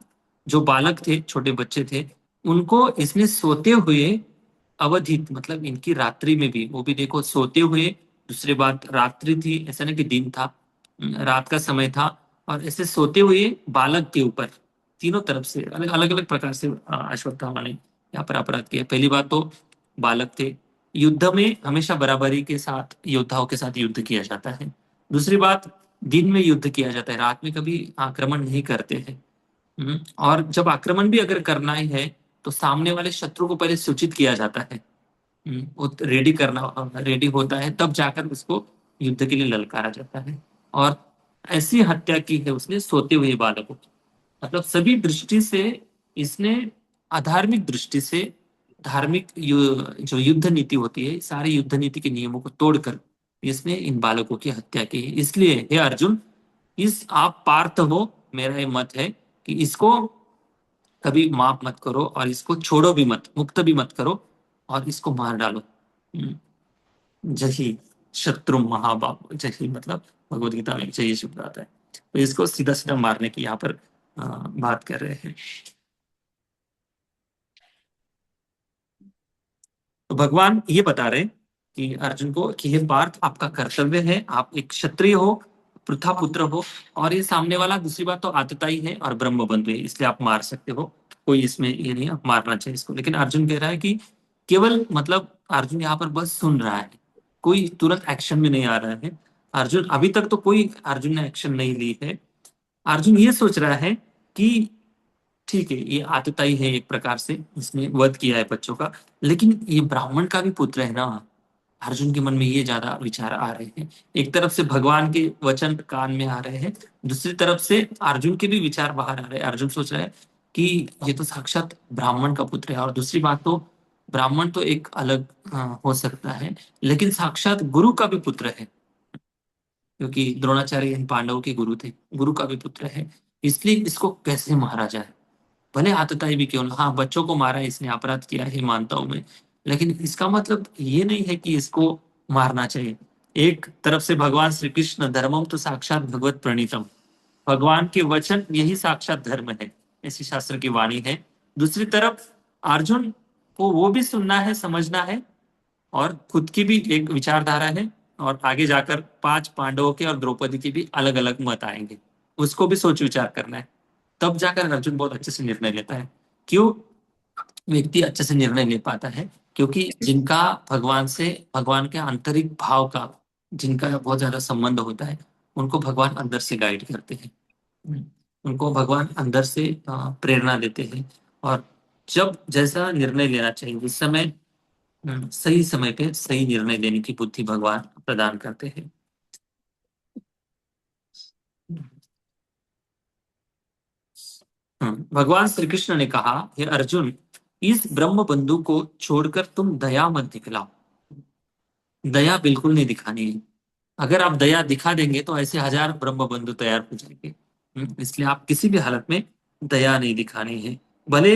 जो बालक थे, छोटे बच्चे थे, उनको इसने सोते हुए अवधित, मतलब इनकी रात्रि में भी, वो भी देखो सोते हुए, दूसरी बात रात्रि थी, ऐसा नहीं कि दिन था, रात का समय था, और ऐसे सोते हुए बालक के ऊपर तीनों तरफ से अलग अलग अलग प्रकार से अश्वत्थामा ने यहाँ पर अपराध किया। पहली बात तो बालक थे, युद्ध में हमेशा बराबरी के साथ योद्धाओं के साथ युद्ध किया जाता है। दूसरी बात, दिन में युद्ध किया जाता है, रात में कभी आक्रमण नहीं करते हैं। और जब आक्रमण भी अगर करना ही है तो सामने वाले शत्रु को पहले सूचित किया जाता है। वो रेडी होता है, तब जाकर उसको युद्ध के लिए ललकारा जाता है। और ऐसी हत्या की है उसने सोते हुए बालकों की। मतलब सभी दृष्टि से इसने, अधार्मिक दृष्टि से, धार्मिक जो युद्ध नीति होती है, सारी युद्ध नीति के नियमों को तोड़कर इसने इन बालकों की हत्या की है। इसलिए हे अर्जुन, इस आप पार्थ हो, मेरा ये मत है कि इसको कभी माफ मत करो, और इसको छोड़ो भी मत, मुक्त भी मत करो, और इसको मार डालो। जही शत्रु महाबाहु, जही मतलब भगवत गीता में जही शब्द आता है, तो इसको सीधा सीधा मारने की यहाँ पर बात कर रहे हैं। तो भगवान ये बता रहे कि अर्जुन को कि हे पार्थ, आपका कर्तव्य है, आप एक क्षत्रिय हो, पृथा पुत्र हो, और ये सामने वाला दूसरी बात तो आतताई है और ब्रह्म बंधु है, इसलिए आप मार सकते हो, कोई इसमें ये नहीं आप मारना चाहिए इसको। लेकिन अर्जुन कह रहा है कि केवल, मतलब अर्जुन यहाँ पर बस सुन रहा है, कोई तुरंत एक्शन में नहीं आ रहा है। अर्जुन अभी तक तो कोई अर्जुन ने एक्शन नहीं ली है। अर्जुन ये सोच रहा है कि ठीक है, ये आतताई है एक प्रकार से, इसने वध किया है बच्चों का, लेकिन ये ब्राह्मण का भी पुत्र है ना। अर्जुन के मन में ये ज्यादा विचार आ रहे हैं। एक तरफ से भगवान के वचन कान में आ रहे हैं, दूसरी तरफ से अर्जुन के भी विचार बाहर आ रहे हैं। अर्जुन सोच रहा है कि ये तो साक्षात ब्राह्मण का पुत्र है, और दूसरी बात तो ब्राह्मण तो एक अलग हो सकता है, लेकिन साक्षात गुरु का भी पुत्र है, क्योंकि द्रोणाचार्य इन पांडवों के गुरु थे, गुरु का भी पुत्र है। इसलिए इसको कैसे मारा जाए, भले आतताई भी क्यों ना, हाँ बच्चों को मारा है इसने, अपराध किया है मानता हूं मैं, लेकिन इसका मतलब ये नहीं है कि इसको मारना चाहिए। एक तरफ से भगवान श्री कृष्ण, धर्मम तो साक्षात भगवत प्रणीतम, भगवान के वचन यही साक्षात धर्म है, ऐसी शास्त्र की वाणी है। दूसरी तरफ अर्जुन को वो भी सुनना है, समझना है, और खुद की भी एक विचारधारा है, और आगे जाकर 5 पांडवों के और द्रौपदी के भी अलग अलग मत आएंगे, उसको भी सोच विचार करना है। तब जाकर अर्जुन बहुत अच्छे से निर्णय लेता है। क्यों व्यक्ति अच्छे से निर्णय ले पाता है? क्योंकि जिनका भगवान से, भगवान के आंतरिक भाव का जिनका बहुत ज्यादा संबंध होता है, उनको भगवान अंदर से गाइड करते हैं। उनको भगवान अंदर से प्रेरणा देते हैं, और जब जैसा निर्णय लेना चाहिए उस समय, सही समय पे सही निर्णय लेने की बुद्धि भगवान प्रदान करते हैं। भगवान श्री कृष्ण ने कहा, हे अर्जुन, इस ब्रह्म बंधु को छोड़कर तुम दया मत दिखलाओ। दया बिल्कुल नहीं दिखानी है। अगर आप दया दिखा देंगे तो ऐसे 1000 ब्रह्म बंधु तैयार हो जाएंगे। इसलिए आप किसी भी हालत में दया नहीं दिखानी है। भले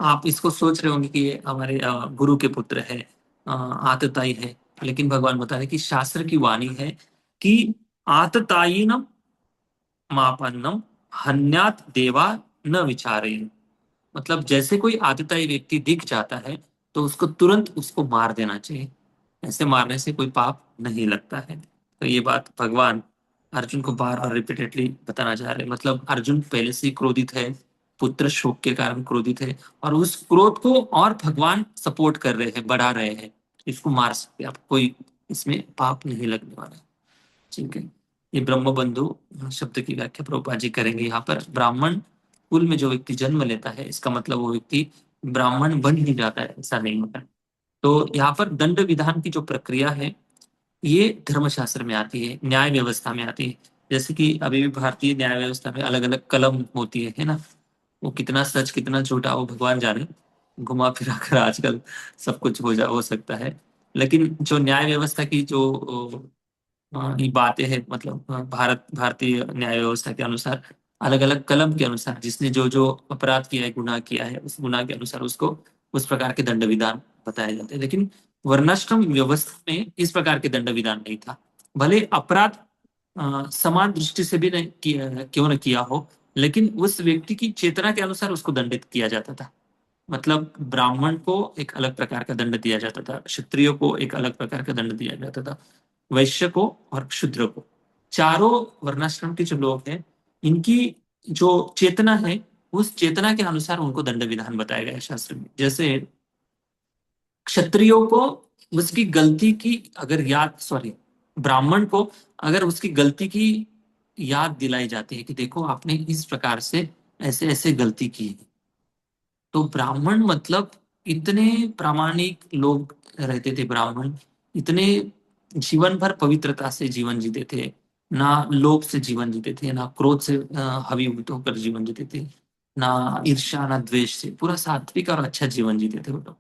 आप इसको सोच रहे होंगे कि ये हमारे गुरु के पुत्र है, आतताई है, लेकिन भगवान बता रहे कि शास्त्र की वाणी है कि आततायीनम मापन्नम हन्यात देवा न विचारेन। मतलब जैसे कोई आतताई व्यक्ति दिख जाता है तो उसको तुरंत उसको मार देना चाहिए, ऐसे मारने से कोई पाप नहीं लगता है। तो ये बात भगवान अर्जुन को बार बार रिपीटेडली बताना चाह रहे हैं। मतलब अर्जुन पहले से ही क्रोधित है, पुत्र शोक के कारण क्रोधित है, और उस क्रोध को और भगवान सपोर्ट कर रहे हैं, बढ़ा रहे हैं, इसको मार सकते आप, कोई इसमें पाप नहीं लगने वाला। ठीक है, ये ब्रह्म बंधु शब्द की व्याख्या प्रभुपाद जी करेंगे। यहाँ पर ब्राह्मण कुल में जो व्यक्ति जन्म लेता है, इसका मतलब वो व्यक्ति ब्राह्मण बन ही जाता है, ऐसा नहीं होता। तो यहाँ पर दंड विधान की जो प्रक्रिया है, ये धर्मशास्त्र में आती है, न्याय व्यवस्था में आती है। जैसे कि अभी भी भारतीय न्याय व्यवस्था में अलग अलग कलम होती है ना, वो कितना सच कितना झूठा वो भगवान जाने, घुमा फिरा कर आजकल सब कुछ हो सकता है। लेकिन जो न्याय व्यवस्था की जो ये बातें हैं, मतलब भारतीय न्याय व्यवस्था के अनुसार, अलग अलग कलम के अनुसार जिसने जो जो अपराध किया है, गुनाह किया है, उस गुनाह के अनुसार उसको उस प्रकार के दंड विधान बताए जाते हैं। लेकिन वर्णाश्रम व्यवस्था में इस प्रकार के दंड विधान नहीं था। भले अपराध समान दृष्टि से भी नहीं किया, क्यों न किया हो, लेकिन उस व्यक्ति की चेतना के अनुसार उसको दंडित किया जाता था। मतलब ब्राह्मण को एक अलग प्रकार का दंड दिया जाता था, क्षत्रियो को एक अलग प्रकार का दंड दिया जाता था, वैश्य को और शूद्र को। चारों वर्णाश्रम के जो लोग हैं, इनकी जो चेतना है, उस चेतना के अनुसार उनको दंड विधान बताया गया है शास्त्र में। जैसे क्षत्रियो को उसकी गलती की अगर याद, सॉरी, ब्राह्मण को अगर उसकी गलती की याद दिलाई जाती है कि देखो आपने इस प्रकार से ऐसे ऐसे गलती की है, तो ब्राह्मण मतलब इतने प्रामाणिक लोग रहते थे ब्राह्मण, इतने जीवन भर पवित्रता से जीवन जीते थे, ना लोभ से जीवन जीते थे, ना क्रोध से हवीभूत होकर जीवन जीते थे, ना ईर्ष्या ना द्वेष से, पूरा सात्विक और अच्छा जीवन जीते थे वो लोग।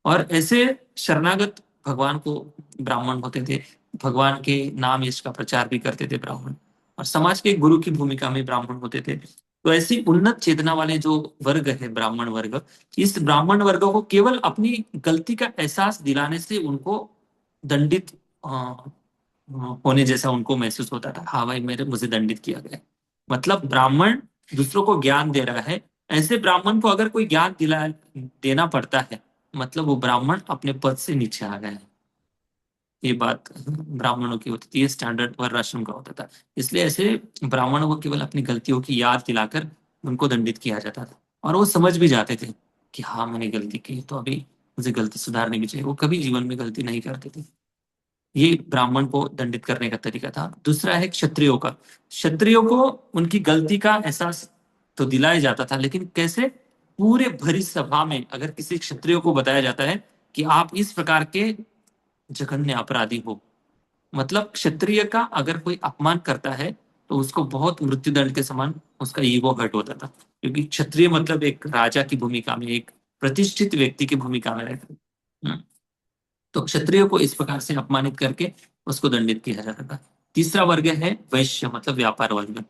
और ऐसे शरणागत भगवान को ब्राह्मण होते थे, भगवान के नाम यश का प्रचार भी करते थे ब्राह्मण, और समाज के गुरु की भूमिका में ब्राह्मण होते थे। तो ऐसी उन्नत चेतना वाले जो वर्ग है ब्राह्मण वर्ग, इस ब्राह्मण वर्ग को केवल अपनी गलती का एहसास दिलाने से उनको दंडित होने जैसा उनको महसूस होता था। हाँ भाई, मेरे मुझे दंडित किया गया। मतलब ब्राह्मण दूसरों को ज्ञान दे रहा है, ऐसे ब्राह्मण को अगर कोई ज्ञान दिला देना पड़ता है, मतलब वो ब्राह्मण अपने पद से नीचे आ गया है। ये बात ब्राह्मणों की होती थी, ये स्टैंडर्ड वर्णाश्रम का होता था। इसलिए ऐसे ब्राह्मणों को केवल अपनी गलतियों की याद दिलाकर उनको दंडित किया जाता था, और वो समझ भी जाते थे कि हाँ मैंने गलती की, तो अभी मुझे गलती सुधारनी भी चाहिए। वो कभी जीवन में गलती नहीं करते थे। ये ब्राह्मण को दंडित करने का तरीका था। दूसरा है क्षत्रियो का। क्षत्रियो को उनकी गलती का एहसास तो दिलाया जाता था, लेकिन कैसे? पूरे भरी सभा में अगर किसी क्षत्रियो को बताया जाता है कि आप इस प्रकार के जघन्य अपराधी हो, मतलब क्षत्रिय का अगर कोई अपमान करता है तो उसको बहुत मृत्युदंड के समान उसका ईगो हर्ट होता था, क्योंकि क्षत्रिय मतलब एक राजा की भूमिका में, एक प्रतिष्ठित व्यक्ति की भूमिका में रहता है। तो क्षत्रिय को इस प्रकार से अपमानित करके उसको दंडित किया जाता था। तीसरा वर्ग है वैश्य, मतलब व्यापार वर्ग।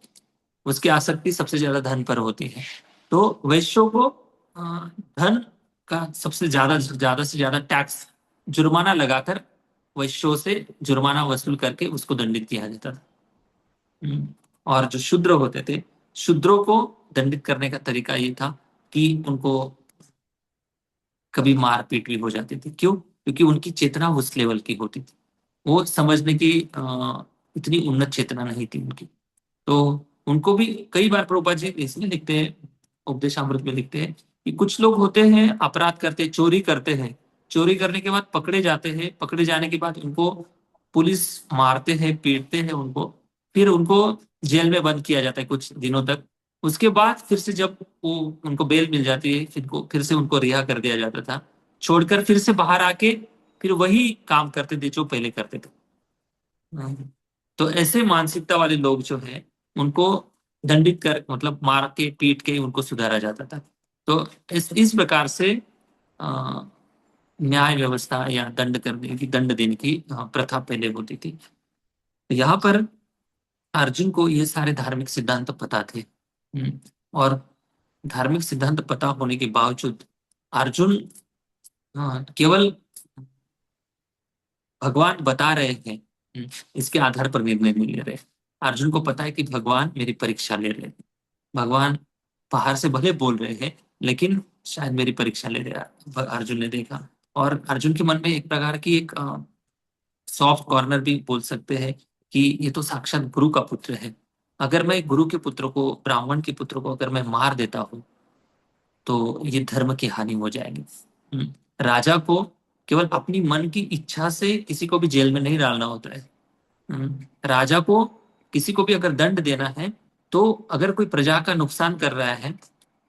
उसकी आसक्ति सबसे ज्यादा धन पर होती है। तो वैश्यों को धन का सबसे ज्यादा ज्यादा से ज्यादा टैक्स, जुर्माना लगाकर वैश्यों से जुर्माना वसूल करके उसको दंडित किया जाता था। और जो शूद्र होते थे, शूद्रों को दंडित करने का तरीका ये था कि उनको कभी मारपीट भी हो जाती थी। क्यों? क्योंकि उनकी चेतना उस लेवल की होती थी, वो समझने की इतनी उन्नत चेतना नहीं थी उनकी। तो उनको भी कई बार प्रभुपाद जी इसमें लिखते हैं, उपदेशामृत में लिखते हैं कि कुछ लोग होते हैं अपराध करते, चोरी करते हैं, चोरी करने के बाद पकड़े जाते हैं, पकड़े जाने के बाद उनको पुलिस मारते हैं, पीटते हैं उनको, फिर उनको जेल में बंद किया जाता है कुछ दिनों तक। उसके बाद फिर से जब वो उनको बेल मिल जाती है, फिर से उनको रिहा कर दिया जाता था, छोड़कर फिर से बाहर आके फिर वही काम करते थे जो पहले करते थे। तो ऐसे मानसिकता वाले लोग जो है, उनको दंडित कर, मतलब मार के पीट के उनको सुधारा जाता था। तो इस प्रकार से अ, न्याय व्यवस्था या दंड करने की, दंड देने की प्रथा पहले होती थी। तो यहाँ पर अर्जुन को ये सारे धार्मिक सिद्धांत पता थे। और धार्मिक सिद्धांत पता होने के बावजूद अर्जुन केवल भगवान बता रहे हैं, इसके आधार पर निर्णय नहीं ले रहे। अर्जुन को पता है कि भगवान मेरी परीक्षा ले रहे हैं, भगवान बाहर से भले बोल रहे हैं लेकिन शायद मेरी परीक्षा ले रहे हैं। अर्जुन ने देखा, और अर्जुन के मन में एक प्रकार की एक सॉफ्ट कॉर्नर भी बोल सकते हैं कि ये तो साक्षात गुरु का पुत्र है। अगर मैं गुरु के पुत्र को, ब्राह्मण के पुत्र को अगर मैं मार देता हूँ तो ये धर्म की हानि हो जाएगी। राजा को केवल अपनी मन की इच्छा से किसी को भी जेल में नहीं डालना होता है। राजा को किसी को भी अगर दंड देना है, तो अगर कोई प्रजा का नुकसान कर रहा है,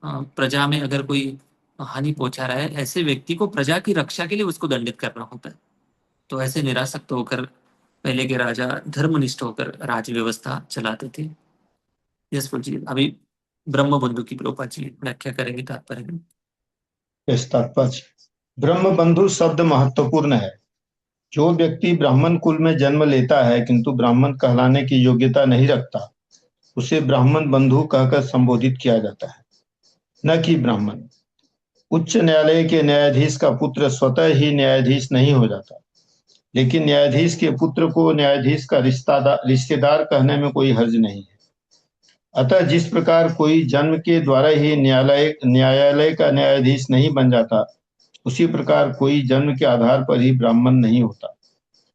प्रजा में अगर कोई हानि पहुंचा रहा है, ऐसे व्यक्ति को प्रजा की रक्षा के लिए उसको दंडित करना होता है। तो ऐसे निरासक्त होकर पहले के राजा धर्मनिष्ठ होकर राज्य व्यवस्था चलाते थे। यशपुर जी अभी ब्रह्म बंधु की प्रभुपाद जी व्याख्या करेंगे तात्पर्य में। इस तात्पर्य, ब्रह्म बंधु शब्द महत्वपूर्ण है। जो व्यक्ति ब्राह्मण कुल में जन्म लेता है किंतु ब्राह्मण कहलाने की योग्यता नहीं रखता, उसे ब्राह्मण बंधु कहकर संबोधित किया जाता है, न कि ब्राह्मण। उच्च न्यायालय के न्यायाधीश का पुत्र स्वतः ही न्यायाधीश नहीं हो जाता, लेकिन न्यायाधीश के पुत्र को न्यायाधीश का रिश्तेदार कहने में कोई हर्ज नहीं है। अतः जिस प्रकार कोई जन्म के द्वारा ही न्यायालय का न्यायाधीश नहीं बन जाता, उसी प्रकार कोई जन्म के आधार पर ही ब्राह्मण नहीं होता,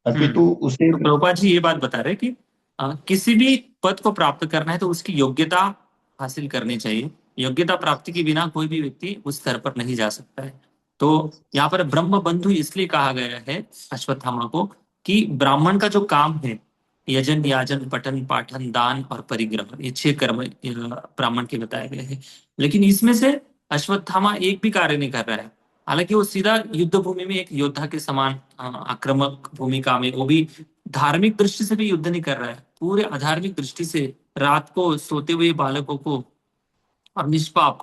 अपितु उसे तो प्रभुपाद जी ये बात बता रहे कि किसी भी पद को प्राप्त करना है तो उसकी योग्यता हासिल करनी चाहिए। योग्यता प्राप्ति के बिना कोई भी व्यक्ति उस स्तर पर नहीं जा सकता है। तो यहाँ पर ब्रह्म बंधु इसलिए कहा गया है अश्वत्थामा को कि ब्राह्मण का जो काम है, यजन याजन पठन पाठन दान और परिग्रह, ये 6 कर्म ब्राह्मण के बताए गए हैं। लेकिन इसमें से अश्वत्थामा एक भी कार्य नहीं कर रहा है। हालांकि वो सीधा युद्ध भूमि में एक योद्धा के समान आक्रामक भूमिका में, वो भी धार्मिक दृष्टि से भी युद्ध नहीं कर रहा है, पूरे अधार्मिक दृष्टि से रात को सोते हुए बालकों को और निष्पाप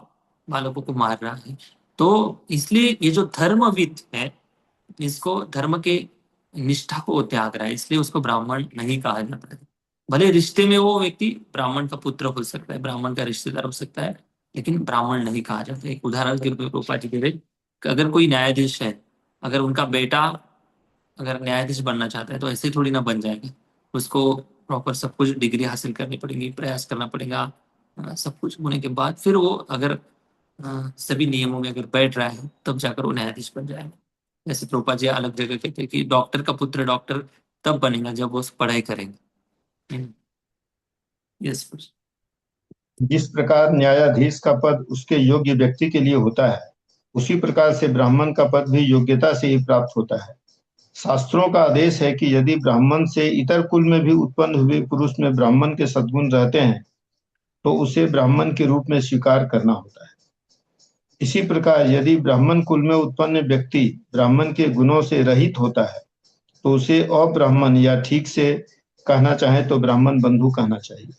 बालकों को मार रहा है। तो इसलिए ये जो धर्मविद है, इसको धर्म के निष्ठा को त्याग रहा है, इसलिए उसको ब्राह्मण नहीं कहा जाता है। भले रिश्ते में वो व्यक्ति ब्राह्मण का पुत्र हो सकता है, ब्राह्मण का रिश्तेदार हो सकता है, लेकिन ब्राह्मण नहीं कहा जाता। एक उदाहरण के रूप में रूपा जी कह रहे कि अगर कोई न्यायाधीश है, अगर उनका बेटा अगर न्यायाधीश बनना चाहता है तो ऐसे थोड़ी ना बन जाएगा। उसको प्रॉपर सब कुछ डिग्री हासिल करनी पड़ेगी, प्रयास करना पड़ेगा, सब कुछ होने के बाद फिर वो अगर सभी नियमों में अगर बैठ रहा है तब जाकर वो न्यायाधीश बन जाएगा। जैसे प्रोपा जी अलग जगह कहते हैं कि डॉक्टर का पुत्र डॉक्टर तब बनेगा जब वो पढ़ाई करेंगे। यस। जिस प्रकार न्यायाधीश का पद उसके योग्य व्यक्ति के लिए होता है, उसी प्रकार से ब्राह्मण का पद भी योग्यता से ही प्राप्त होता है। शास्त्रों का आदेश है कि यदि ब्राह्मण से इतर कुल में भी उत्पन्न हुए पुरुष में ब्राह्मण के सद्गुण रहते हैं तो उसे ब्राह्मण के रूप में स्वीकार करना होता है। इसी प्रकार यदि ब्राह्मण कुल में उत्पन्न व्यक्ति ब्राह्मण के गुणों से रहित होता है तो उसे अब्राह्मण या ठीक से कहना चाहे तो ब्राह्मण बंधु कहना चाहिए।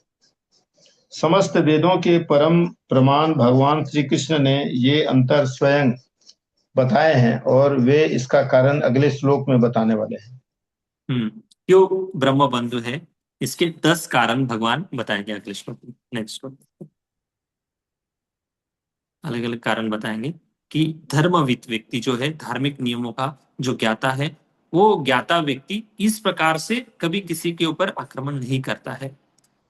समस्त वेदों के परम प्रमाण भगवान श्री कृष्ण ने ये अंतर स्वयं बताए हैं और वे इसका कारण अगले श्लोक में बताने वाले हैं। क्यों ब्रह्म बंधु है, इसके 10 कारण भगवान बताएंगे अगले श्लोक में। नेक्स्ट श्लोक अलग अलग कारण बताएंगे कि धर्मविद व्यक्ति जो है, धार्मिक नियमों का जो ज्ञाता है, वो ज्ञाता व्यक्ति इस प्रकार से कभी किसी के ऊपर आक्रमण नहीं करता है।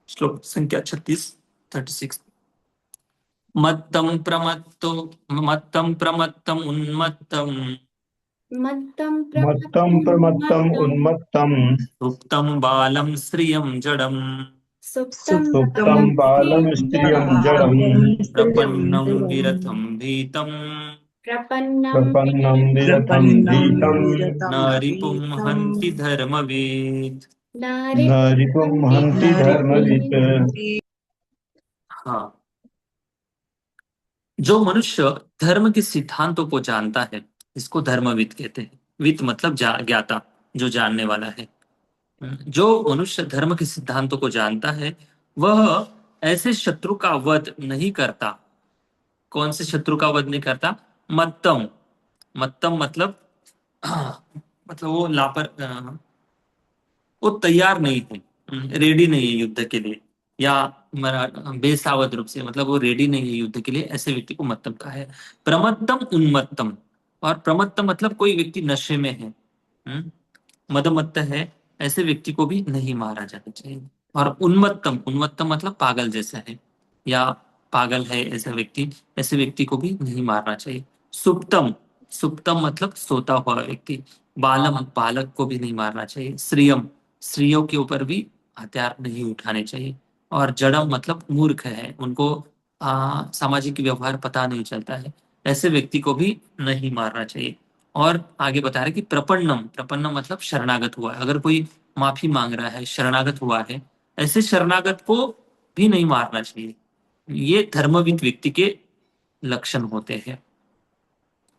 श्लोक संख्या 36 मत्तम प्रमत्तम उन्मत्तम मत्तम प्रमत्तम उन्मत्तम सुप्तम बालम श्रियम जडम सुप्तम बालम स्त्रियम जडम प्रपन्नम विरथम भीतम प्रपन्नम विरथम भीतम न रिपुम हन्ति धर्मविद। न रिपुम हन्ति धर्मविद। हाँ, जो मनुष्य धर्म के सिद्धांतों को जानता है इसको धर्मविद कहते हैं। विद मतलब ज्ञाता, जो जानने वाला है। जो मनुष्य धर्म के सिद्धांतों को जानता है वह ऐसे शत्रु का वध नहीं करता। कौन से शत्रु का वध नहीं करता? मत्तम मतलब वो वो तैयार नहीं है, रेडी नहीं है युद्ध के लिए, या बेसावध रूप से मतलब वो रेडी नहीं है युद्ध के लिए, ऐसे व्यक्ति को मत्तम कहा है। प्रमत्तम उन्मत्तम, और प्रमत्तम मतलब कोई व्यक्ति नशे में है, मदमत्त है, ऐसे व्यक्ति को भी नहीं मारा जाना चाहिए। और उन्मत्तम मतलब पागल जैसा है या पागल है ऐसा व्यक्ति, ऐसे व्यक्ति को भी नहीं मारना चाहिए। सुप्तम मतलब सोता हुआ व्यक्ति। बालक को भी नहीं मारना चाहिए। स्त्रियों के ऊपर भी हथियार नहीं उठाने चाहिए। और जड़म मतलब मूर्ख है, उनको सामाजिक व्यवहार पता नहीं चलता है, ऐसे व्यक्ति को भी नहीं मारना चाहिए। और आगे बता रहे कि प्रपन्नम मतलब शरणागत हुआ है। अगर कोई माफी मांग रहा है, शरणागत हुआ है, ऐसे शरणागत को भी नहीं मारना चाहिए। ये धर्मविद व्यक्ति के लक्षण होते हैं।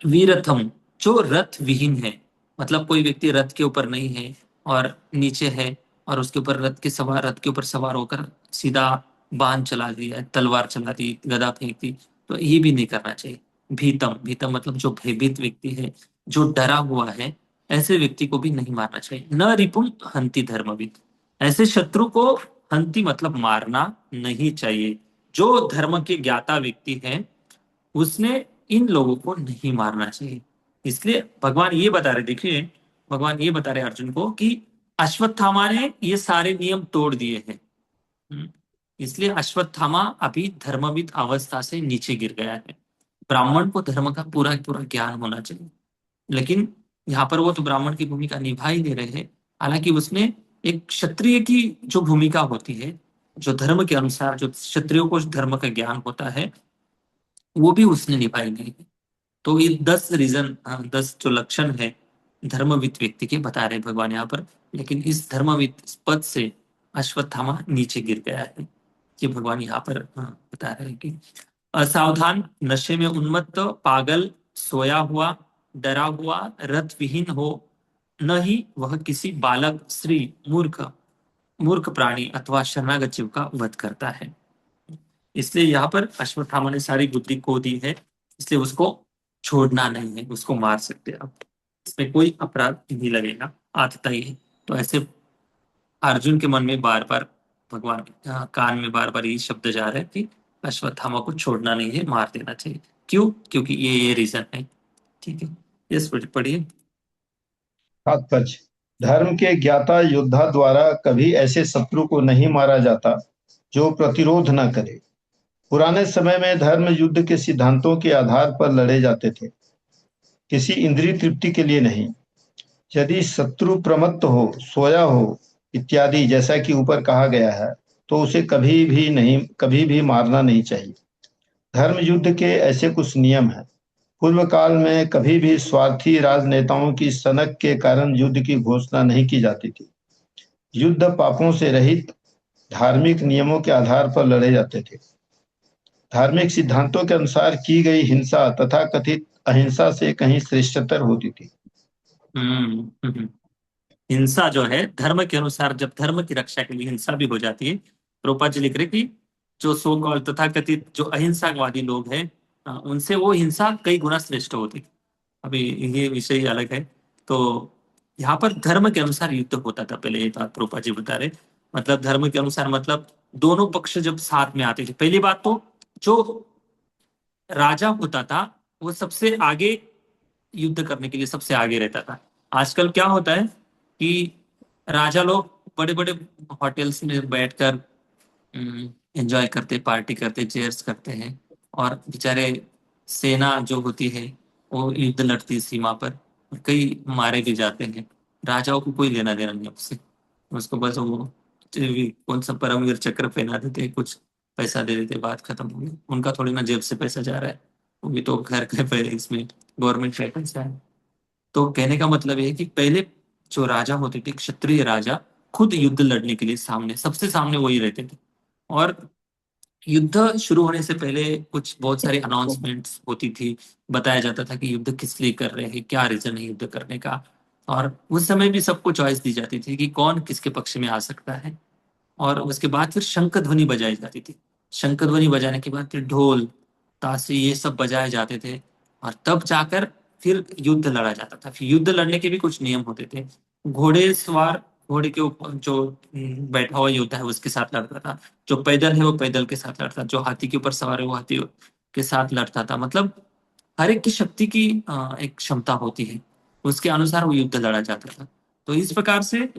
वीरथम, जो रथ विहीन है, मतलब कोई व्यक्ति रथ के ऊपर नहीं है और नीचे है और उसके ऊपर रथ के ऊपर सवार होकर सीधा बाण चला दिया, तलवार चला दी, गदा फेंक दी, तो ये भी नहीं करना चाहिए। भीतम मतलब जो भयभीत व्यक्ति है, जो डरा हुआ है, ऐसे व्यक्ति को भी नहीं मारना चाहिए। न रिपुम हंति धर्मविद, ऐसे शत्रु को हंति मतलब मारना नहीं चाहिए। जो धर्म के ज्ञाता व्यक्ति है उसने इन लोगों को नहीं मारना चाहिए। इसलिए भगवान ये बता रहे, देखिए भगवान ये बता रहे अर्जुन को कि अश्वत्थामा ने ये सारे नियम तोड़ दिए हैं। इसलिए अश्वत्थामा अभी धर्मविद अवस्था से नीचे गिर गया है। ब्राह्मण को धर्म का पूरा पूरा ज्ञान होना चाहिए, लेकिन यहाँ पर वो तो ब्राह्मण की भूमिका निभा ही नहीं रहे हैं। हालांकि उसने एक क्षत्रिय की जो भूमिका होती है, जो धर्म के अनुसार जो क्षत्रियों को धर्म का ज्ञान होता है, वो भी उसने निभाई नहीं है। तो ये 10 रीजन, 10 जो लक्षण है धर्मविद व्यक्ति के बता रहे भगवान यहाँ पर। लेकिन इस धर्मविद पद से अश्वत्थामा नीचे गिर गया है, ये भगवान यहाँ पर बता रहे हैं कि असावधान, नशे में उन्मत्त, पागल, सोया हुआ, डरा हुआ, रथ विहीन हो, न ही वह किसी बालक, स्त्री, मूर्ख मूर्ख प्राणी अथवा शरणागत जीव का वध करता है। इसलिए यहाँ पर अश्वत्थामा ने सारी बुद्धि खो दी है, इसलिए उसको छोड़ना नहीं है, उसको मार सकते हैं आप, इसमें कोई अपराध नहीं लगेगा, आतताई है। तो ऐसे अर्जुन के मन में बार बार भगवान के कान में बार बार ये शब्द जा रहे हैं कि अश्वत्थामा को छोड़ना नहीं है, मार देना चाहिए। क्यों? क्योंकि ये रीजन है। ठीक है, यस पढ़िए। तात्पर्य, धर्म के ज्ञाता योद्धा द्वारा कभी ऐसे शत्रु को नहीं मारा जाता जो प्रतिरोध न करे। पुराने समय में धर्म युद्ध के सिद्धांतों के आधार पर लड़े जाते थे, किसी इंद्रिय तृप्ति के लिए नहीं। यदि शत्रु प्रमत्त हो, सोया हो इत्यादि, जैसा कि ऊपर कहा गया है, तो उसे कभी भी मारना नहीं चाहिए। धर्म युद्ध के ऐसे कुछ नियम हैं। पूर्व काल में कभी भी स्वार्थी राजनेताओं की सनक के कारण युद्ध की घोषणा नहीं की जाती थी। युद्ध पापों से रहित धार्मिक नियमों के आधार पर लड़े जाते थे। धार्मिक सिद्धांतों के अनुसार की गई हिंसा तथा कथित अहिंसा से कहीं श्रेष्ठतर होती थी। हिंसा जो है धर्म के अनुसार, जब धर्म की रक्षा के लिए हिंसा भी हो जाती है, प्रभुपाद जी लिख रहे कि जो सो कॉल तथा कथित जो अहिंसावादी लोग हैं, उनसे वो हिंसा कई गुना श्रेष्ठ होती। अभी ये विषय ही अलग है। तो यहाँ पर धर्म के अनुसार युद्ध होता था पहले, ये बात प्रभुपाद जी बता रहे। मतलब धर्म के अनुसार मतलब दोनों पक्ष जब साथ में आते थे। पहली बात तो जो राजा होता था वो सबसे आगे युद्ध करने के लिए सबसे आगे रहता था। आजकल क्या होता है कि राजा लोग बड़े बड़े होटल्स में बैठकर एंजॉय करते, पार्टी करते, चेयर्स करते हैं, और बेचारे सेना जो होती है वो युद्ध लड़ती है सीमा पर, कई मारे भी जाते हैं। राजाओं को कोई लेना देना नहीं उससे, उसको बस वो कौन सा परमवीर चक्र पहना देते, कुछ पैसा दे देते, बात खत्म हो गई। उनका थोड़ी ना जेब से पैसा जा रहा है, वो भी तो घर के इसमें गवर्नमेंट का पैसा है। तो कहने का मतलब ये है कि पहले जो राजा होते थे, क्षत्रिय राजा, खुद युद्ध लड़ने के लिए सामने, सबसे सामने वही रहते थे। और युद्ध शुरू होने से पहले कुछ बहुत सारी अनाउंसमेंट्स होती थी, बताया जाता था कि युद्ध किस लिए कर रहे हैं, क्या रीजन है युद्ध करने का। और उस समय भी सबको चॉइस दी जाती थी कि कौन किसके पक्ष में आ सकता है। और उसके बाद फिर शंख ध्वनि बजाई जाती थी। शंख ध्वनि बजाने के बाद फिर ढोल, ताशे, ये सब बजाए जाते थे, और तब जाकर फिर युद्ध लड़ा जाता था। फिर युद्ध लड़ने के भी कुछ नियम होते थे। घोड़े सवार घोड़े के ऊपर जो बैठा हुआ योद्धा है उसके साथ लड़ता था, जो पैदल है वो पैदल के साथ लड़ता, जो हाथी के ऊपर सवार है वो हाथी के साथ लड़ता था। मतलब हर एक की शक्ति की एक क्षमता होती है, उसके अनुसार वो युद्ध लड़ा जाता था। तो इस प्रकार से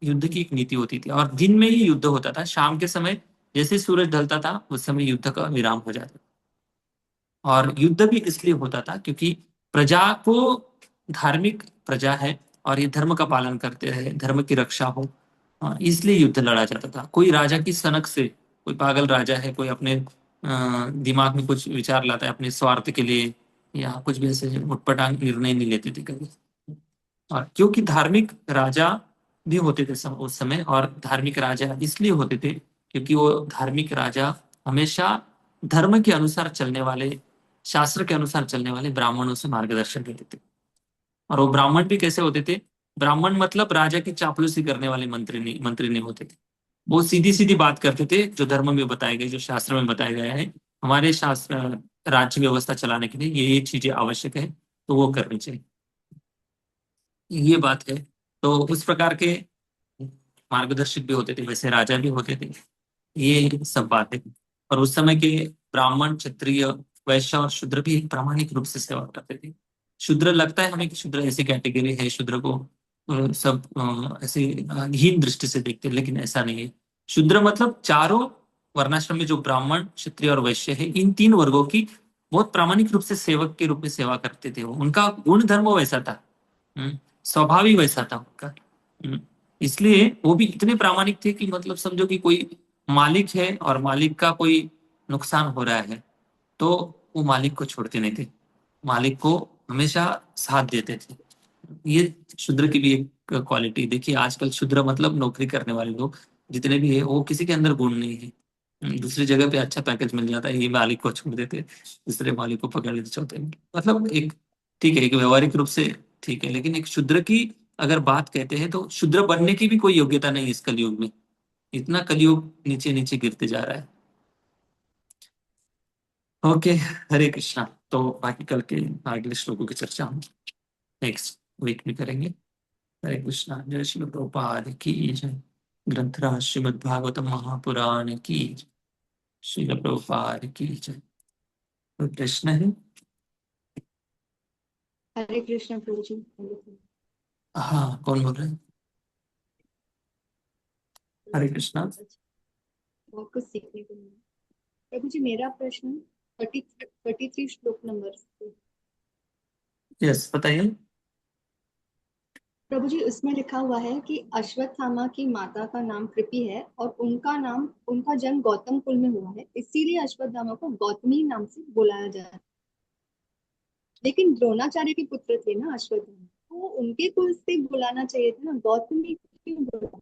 युद्ध की एक नीति होती थी, और दिन में ही युद्ध होता था। शाम के समय जैसे सूरज ढलता था उस समय युद्ध का विराम हो जाता था। और युद्ध भी इसलिए होता था क्योंकि प्रजा को, धार्मिक प्रजा है और ये धर्म का पालन करते रहे, धर्म की रक्षा हो, इसलिए युद्ध लड़ा जाता था। कोई राजा की सनक से, कोई पागल राजा है, कोई अपने दिमाग में कुछ विचार लाता है अपने स्वार्थ के लिए, या कुछ भी ऐसे उटपटांग निर्णय नहीं लेते थे कभी। और क्योंकि धार्मिक राजा भी होते थे उस समय, और धार्मिक राजा इसलिए होते थे क्योंकि वो धार्मिक राजा हमेशा धर्म के अनुसार चलने वाले, शास्त्र के अनुसार चलने वाले ब्राह्मणों से मार्गदर्शन लेते थे। और वो ब्राह्मण भी कैसे होते थे? ब्राह्मण मतलब राजा की चापलूसी करने वाले मंत्री नहीं होते थे। वो सीधी सीधी बात करते थे, जो धर्म में बताए गए, जो शास्त्र में बताया गया है, हमारे शास्त्र राज्य व्यवस्था चलाने के लिए ये चीजें आवश्यक है, तो वो करनी चाहिए, ये बात है। तो उस प्रकार के मार्गदर्शक भी होते थे, वैसे राजा भी होते थे, ये सब बातें। और उस समय के ब्राह्मण, क्षत्रिय, वैश्य और शूद्र भी प्रामाणिक रूप से सेवा करते थे। शूद्र, लगता है हमें कि शूद्र ऐसी कैटेगरी है, शूद्र को सब ऐसे हीन दृष्टि से देखते हैं, लेकिन ऐसा नहीं है। शूद्र मतलब चारों वर्णाश्रम में जो ब्राह्मण, क्षत्रिय और वैश्य है, इन 3 वर्गों की बहुत प्रामाणिक रूप से सेवक के रूप में सेवा करते थे वो। उनका गुण धर्म वैसा था, स्वभाव ही वैसा था उनका। इसलिए वो भी इतने प्रामाणिक थे कि मतलब समझो कि कोई मालिक है और मालिक का कोई नुकसान हो रहा है तो वो मालिक को छोड़ते नहीं थे, मालिक को हमेशा साथ देते थे। ये शूद्र की भी एक क्वालिटी। देखिए आजकल शूद्र मतलब नौकरी करने वाले लोग जितने भी है वो किसी के अंदर गुण नहीं है। दूसरी जगह पे अच्छा पैकेज मिल जाता है, ये मालिक को छोड़ देते, दूसरे मालिक को पकड़ लेते चौथे में। मतलब एक ठीक है, एक व्यवहारिक रूप से ठीक है, लेकिन एक शूद्र की अगर बात कहते हैं तो शूद्र बनने की भी कोई योग्यता नहीं इस कलयुग में। इतना कलयुग नीचे नीचे गिरते जा रहा है। ओके, हरे कृष्णा। तो बाकी कल के अगले श्लोकों की चर्चा हम नेक्स्ट वीक में करेंगे। हरे कृष्णा। जय श्री प्रभुपाद की जय। ग्रंथराज श्रीमद् भागवतम महापुराण की जय। श्री प्रभुपाद की जय। कोई प्रश्न है? हरे कृष्ण प्रभु जी। हाँ, कौन बोल रहे हैं? हरे कृष्णा। बहुत कुछ सीखने को मिला। प्रभु जी मेरा प्रश्न 33 श्लोक नंबर से। यस, बताइए। प्रभु जी उसमें लिखा हुआ है कि अश्वत्थामा की माता का नाम कृपि है और उनका जन्म गौतम कुल में हुआ है, इसीलिए अश्वत्थामा को गौतमी नाम से बुलाया जाता है। लेकिन द्रोणाचार्य के पुत्र थे ना अश्वत्थामा, तो उनके कुल से बुलाना चाहिए था ना, गौतमी क्यों बुलाया?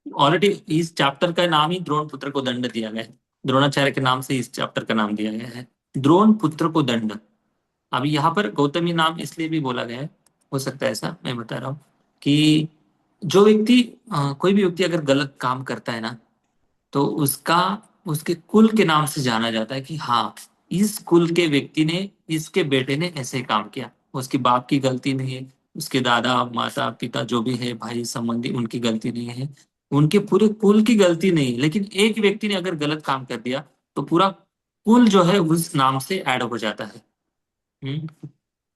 ऑलरेडी इस चैप्टर का नाम ही द्रोण पुत्र को दंड दिया गया है। द्रोणाचार्य के नाम से इस चैप्टर का नाम दिया गया है, द्रोण पुत्र को दंड। अभी यहाँ पर गौतमी नाम इसलिए भी बोला गया है, हो सकता है ऐसा, मैं बता रहा हूँ कि जो व्यक्ति कोई भी व्यक्ति अगर गलत काम करता है ना तो उसका उसके कुल के नाम से जाना जाता है कि हाँ, इस कुल के व्यक्ति ने, इसके बेटे ने ऐसे काम किया। उसके बाप की गलती नहीं है, उसके दादा माता पिता जो भी है, भाई संबंधी, उनकी गलती नहीं है, उनके पूरे कुल की गलती नहीं है। लेकिन एक व्यक्ति ने अगर गलत काम कर दिया तो पूरा कुल जो है उस नाम से ऐड हो जाता है। हम्म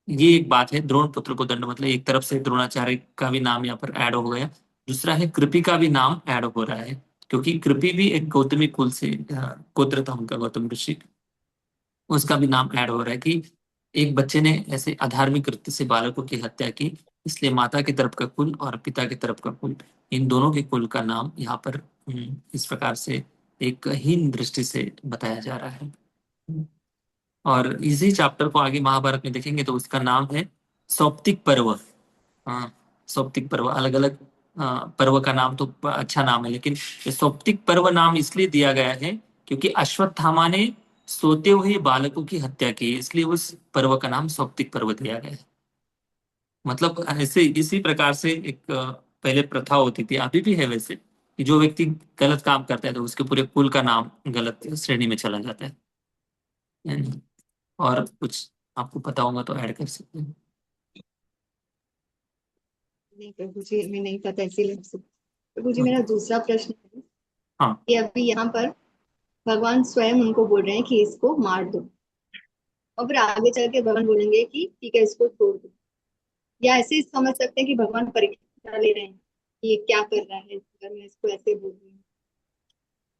ये एक बात है। द्रोण पुत्र को दंड मतलब एक तरफ से द्रोणाचार्य का भी नाम यहाँ पर ऐड हो गया, दूसरा है कृपि का भी नाम ऐड हो रहा है, क्योंकि कृपि भी एक गौतमी कुल से पुत्र था उनका, गौतम ऋषि, उसका भी नाम ऐड हो रहा है कि एक बच्चे ने ऐसे अधार्मिक कृत्य से बालकों की हत्या की, इसलिए माता की तरफ का कुल और पिता की तरफ का कुल, इन दोनों के कुल का नाम यहाँ पर इस प्रकार से एक हीन दृष्टि से बताया जा रहा है। और इसी चैप्टर को आगे महाभारत में देखेंगे तो उसका नाम है सौप्तिक पर्व। हाँ, सौप्तिक पर्व, अलग अलग पर्व का नाम तो अच्छा नाम है, लेकिन ये सौप्तिक पर्व नाम इसलिए दिया गया है क्योंकि अश्वत्थामा ने सोते हुए बालकों की हत्या की, इसलिए उस पर्व का नाम सौप्तिक पर्व दिया गया है। मतलब ऐसे इसी प्रकार से एक पहले प्रथा होती थी, अभी भी है वैसे, कि जो व्यक्ति गलत काम करता है तो उसके पूरे कुल का नाम गलत श्रेणी में चला जाता है नहीं? और कुछ आपको पता होगा तो ऐड कर सकते हैं। नहीं प्रभु जी हमें नहीं पता, इसीलिए प्रभु जी मेरा दूसरा प्रश्न है हाँ। कि अभी यहाँ पर भगवान स्वयं उनको बोल रहे हैं कि इसको मार दो, और फिर आगे चल के भगवान बोलेंगे कि ठीक है इसको छोड़ दो। या ऐसे ही समझ सकते हैं कि भगवान परीक्षा ले रहे हैं कि ये क्या कर रहा है अगर मैं इसको ऐसे बोल रही हूँ।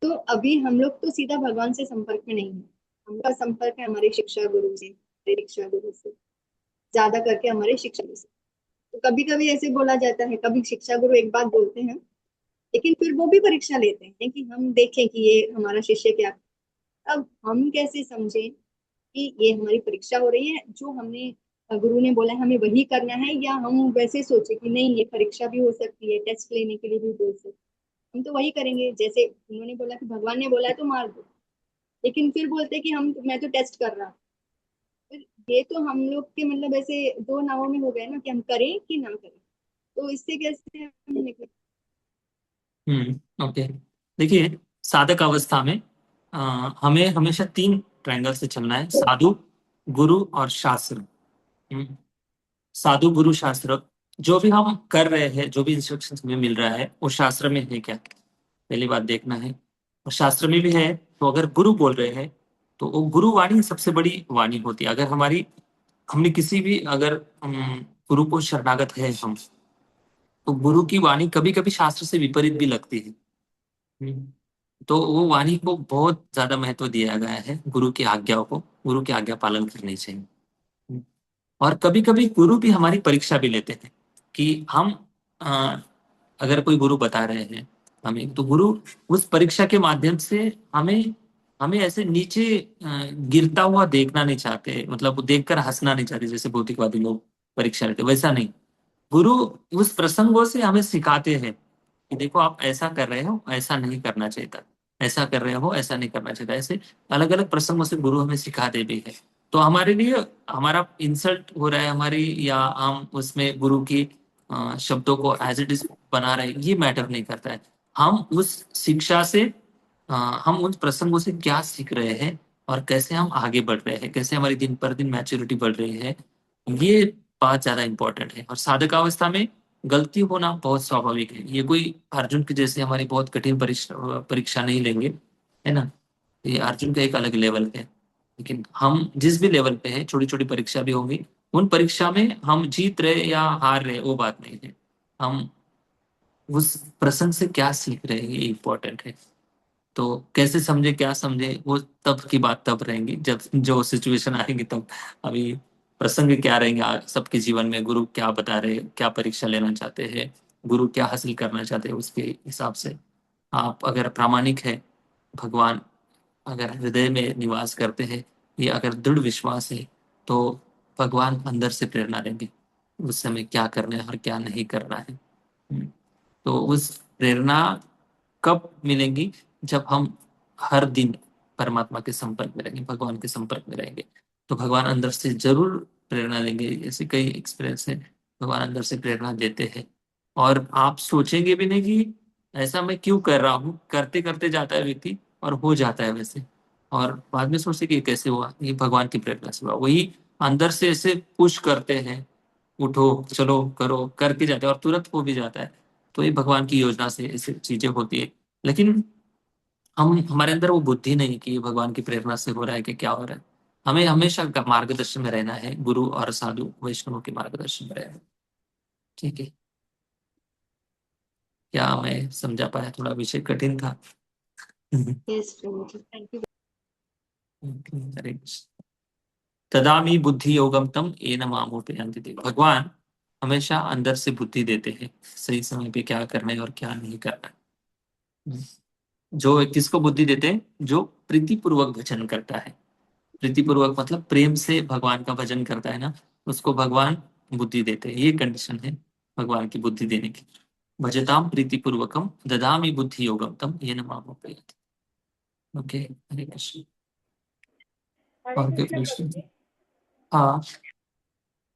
तो अभी हम लोग तो सीधा भगवान से संपर्क में नहीं है, हमारा संपर्क है हमारे शिक्षा गुरु से, हमारे शिक्षा गुरु से, ज्यादा करके हमारे शिक्षा गुरु से। तो कभी कभी ऐसे बोला जाता है, कभी शिक्षा गुरु एक बात बोलते हैं लेकिन फिर वो भी परीक्षा लेते हैं कि हम देखें कि ये हमारा शिष्य क्या। अब हम कैसे समझें कि ये हमारी परीक्षा हो रही है, जो हमने गुरु ने बोला है हमें वही करना है, या हम वैसे सोचे कि नहीं ये परीक्षा भी हो सकती है, टेस्ट लेने के लिए भी बोल सकते, हम तो वही करेंगे जैसे उन्होंने बोला कि भगवान ने बोला है तो मार दो, लेकिन फिर बोलते कि मैं तो टेस्ट कर रहा हूं। फिर ये तो हम लोग के मतलब ऐसे दो नावों में हो गए ना कि हम करें कि ना करें, तो इससे कैसे हम निकले? ओके। देखिए, साधक अवस्था में हमें हमेशा 3 ट्रायंगल से चलना है, साधु, गुरु और शास्त्र। हम्म, साधु गुरु शास्त्र, जो भी हम कर रहे हैं, जो भी इंस्ट्रक्शन हमें मिल रहा है वो शास्त्र में है क्या, पहली बात देखना है। और शास्त्र में भी है तो अगर गुरु बोल रहे हैं तो वो गुरु वाणी सबसे बड़ी वाणी होती है। अगर हमने किसी भी, अगर गुरु को शरणागत है हम, तो गुरु की वाणी कभी कभी शास्त्र से विपरीत भी लगती है। हम्म। तो वो वाणी को बहुत ज्यादा महत्व दिया गया है, गुरु की आज्ञाओं को, गुरु की आज्ञा पालन करनी चाहिए। और कभी कभी गुरु भी हमारी परीक्षा भी लेते हैं कि हम अ, अगर कोई गुरु बता रहे हैं हमें, तो गुरु उस परीक्षा के माध्यम से हमें हमें ऐसे नीचे गिरता हुआ देखना नहीं चाहते, मतलब वो देखकर हंसना नहीं चाहते जैसे भौतिकवादी लोग परीक्षा लेते, वैसा नहीं। गुरु उस प्रसंगों से हमें सिखाते हैं कि देखो आप ऐसा कर रहे हो, ऐसा नहीं करना चाहिए था, ऐसा कर रहे हो, ऐसा नहीं करना चाहिए था। ऐसे अलग अलग प्रसंगों से गुरु हमें सिखाते भी है। तो हमारे लिए हमारा इंसल्ट हो रहा है हमारी, या हम उसमें गुरु की शब्दों को एज इट इज बना रहे हैं, ये मैटर नहीं करता है। हम उस शिक्षा से अ, हम उन प्रसंगों से क्या सीख रहे हैं और कैसे हम आगे बढ़ रहे हैं, कैसे हमारी दिन पर दिन मैच्योरिटी बढ़ रही है, ये बात ज्यादा इंपॉर्टेंट है। और साधकावस्था में गलती होना बहुत स्वाभाविक है, ये कोई अर्जुन की जैसे हमारी बहुत कठिन परीक्षा परीक्षा नहीं लेंगे, है ना। ये अर्जुन का एक अलग लेवल है। लेकिन हम जिस भी लेवल पे हैं, छोटी छोटी परीक्षा भी होंगी, उन परीक्षा में हम जीत रहे या हार रहे वो बात नहीं है, हम उस प्रसंग से क्या सीख रहे हैं ये इम्पोर्टेंट है। तो कैसे समझे क्या समझे वो तब की बात तब रहेंगी जब जो सिचुएशन आएगी तब। अभी प्रसंग क्या रहेंगे सबके जीवन में, गुरु क्या बता रहे, क्या परीक्षा लेना चाहते हैं, गुरु क्या हासिल करना चाहते हैं, उसके हिसाब से आप अगर प्रामाणिक है, भगवान अगर हृदय में निवास करते हैं, ये अगर दृढ़ विश्वास है, तो भगवान अंदर से प्रेरणा देंगे उस समय क्या करना है और क्या नहीं करना है। तो उस प्रेरणा कब मिलेंगी, जब हम हर दिन परमात्मा के संपर्क में रहेंगे, भगवान के संपर्क में रहेंगे, तो भगवान अंदर से जरूर प्रेरणा देंगे। ऐसे कई एक्सपीरियंस है, भगवान अंदर से प्रेरणा देते हैं। और आप सोचेंगे भी नहीं कि ऐसा मैं क्यों कर रहा हूँ, करते करते जाता है व्यक्ति और हो जाता है वैसे। और बाद में सोचते कि ये कैसे हुआ, ये भगवान की प्रेरणा से हुआ। वही अंदर से ऐसे पुश करते हैं, उठो चलो करो, करके जाते हैं और तुरंत हो भी जाता है। तो ये भगवान की योजना से ऐसी चीजें होती है। लेकिन हम हमारे अंदर वो बुद्धि नहीं कि ये भगवान की प्रेरणा से हो रहा है कि क्या हो रहा है। हमें हमेशा मार्गदर्शन में रहना है, गुरु और साधु वैष्णवों के मार्गदर्शन में रहना है। ठीक है, क्या मैं समझा पाया, थोड़ा विषय कठिन था। यस प्रभु जी, थैंक यू। हरे कृष्ण। तदामी बुद्धि योगम तम येन मामुपयांति ते। भगवान हमेशा अंदर से बुद्धि देते हैं, सही समय पे क्या करना है और क्या नहीं करना है। जो किसको बुद्धि देते हैं, जो प्रीति पूर्वक भजन करता है। प्रीति पूर्वक मतलब प्रेम से भगवान का भजन करता है ना, उसको भगवान बुद्धि देते हैं। ये कंडीशन है भगवान की बुद्धि देने की। भजताम प्रीति पूर्वकम ददामी बुद्धि योगम तम येन मामुपयांति। ओके, हरे कृष्ण। हरे और कोई कृष्ण प्रभु प्रश्न? जी। हाँ,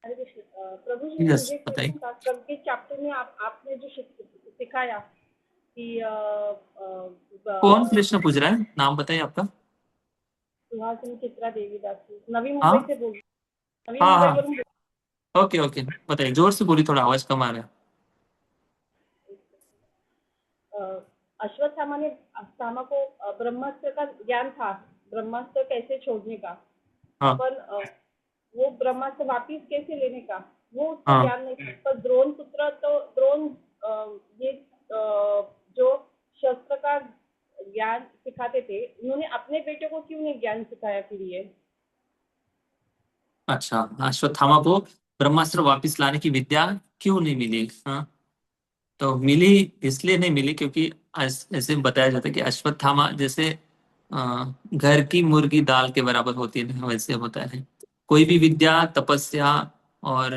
हरे कृष्ण प्रभु जी, यस मुझे एक बताइए। क्वेश्चन था। कल के चैप्टर में आपने जो सिखाया कि कौन प्रश्न पूछ रहा है, नाम बताइए आपका। सुहासिनी चित्रा देवीदास जी, नवी मुंबई हाँ से बोल नवी हाँ मुंबई हाँ, वरून ओके ओके, बताइए, जोर से बोली, थोड़ा आवाज कम आ रहा है। अश्वत्थामा ने अश्वत्थामा को ब्रह्मास्त्र का ज्ञान था, ब्रह्मास्त्र कैसे छोड़ने का, हाँ पर वो ब्रह्मास्त्र वापिस कैसे लेने का वो उसको हाँ ज्ञान नहीं था। पर द्रोण पुत्र तो द्रोण ये जो शस्त्र का ज्ञान सिखाते थे, उन्होंने अपने बेटे को क्यों नहीं ज्ञान सिखाया फिर ये? अच्छा, अश्वत्थामा को ब्रह्मास्त्र वापस लाने की विद्या क्यों नहीं मिली? हाँ, तो मिली, इसलिए नहीं मिली क्योंकि ऐसे बताया जाता है कि अश्वत्थामा जैसे घर की मुर्गी दाल के बराबर होती है ना, वैसे होता है। कोई भी विद्या तपस्या और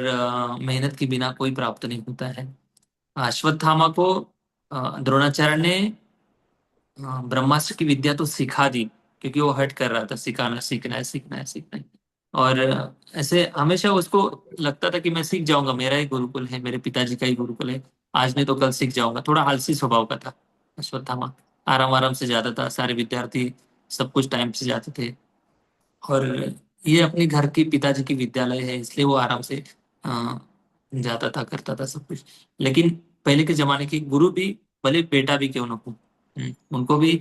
मेहनत के बिना कोई प्राप्त नहीं होता है। अश्वत्थामा को द्रोणाचार्य ने ब्रह्मास्त्र की विद्या तो सिखा दी, क्योंकि वो हट कर रहा था, सिखाना सीखना है सीखना है सीखना है। और ऐसे हमेशा उसको लगता था कि मैं सीख जाऊंगा, मेरा ही गुरुकुल है, मेरे पिताजी का ही गुरुकुल है, आज नहीं तो कल सीख जाऊंगा। थोड़ा आलसी स्वभाव का था अश्वत्थामा, आराम आराम से जाता था, सारे विद्यार्थी सब कुछ टाइम से जाते थे। और ये अपने घर की पिताजी की विद्यालय है, इसलिए वो आराम से जाता था, करता था सब कुछ। लेकिन पहले के जमाने के गुरु भी भले बेटा भी क्यों ना हो, उनको भी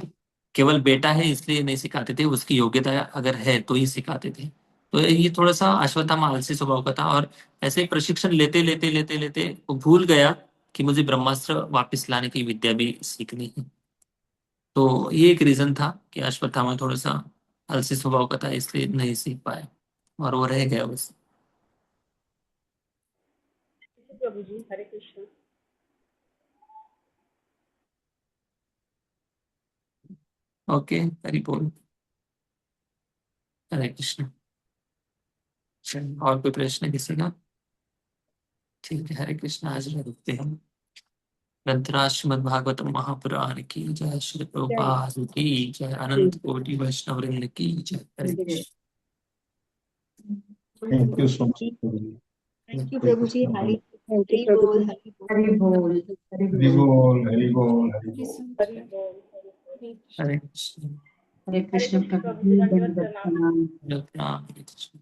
केवल बेटा है इसलिए नहीं सिखाते थे, उसकी योग्यता अगर है तो ही सिखाते थे। तो ये थोड़ा सा अश्वत्थामा आलसी स्वभाव का था, और ऐसे ही प्रशिक्षण लेते लेते लेते लेते वो भूल गया कि मुझे ब्रह्मास्त्र वापस लाने की विद्या भी सीखनी है। तो ये एक रीजन था कि अश्वत्थामा थोड़ा सा आलसी स्वभाव का था, इसलिए नहीं सीख पाया और वो रह गया बस। प्रभु जी, हरे कृष्ण। ओके, हरि बोल, हरे कृष्ण। और कोई प्रश्न किसी का? ठीक है, हरे कृष्ण। आज रखते हैं। ग्रंथराज श्रीमद् भागवत महापुराण की जय, श्री प्रभुपाद की जय, अनंत कोटि वैष्णव वृंद की जय। हरे Krishna. Thank you so much. Thank you प्रभु जी। Hari Thank you, Hari Prabhu. बोल, हरि बोल। हरि बोल, हरि हरि बोल। बोल, हरि बोल, हरि बोल। हरि बोल, हरि बोल। हरे कृष्ण। हरे कृष्ण हरे कृष्ण प्रभु प्रभु जी, जी, दंडवत दंडवत प्रणाम। प्रणाम। हरे कृष्ण।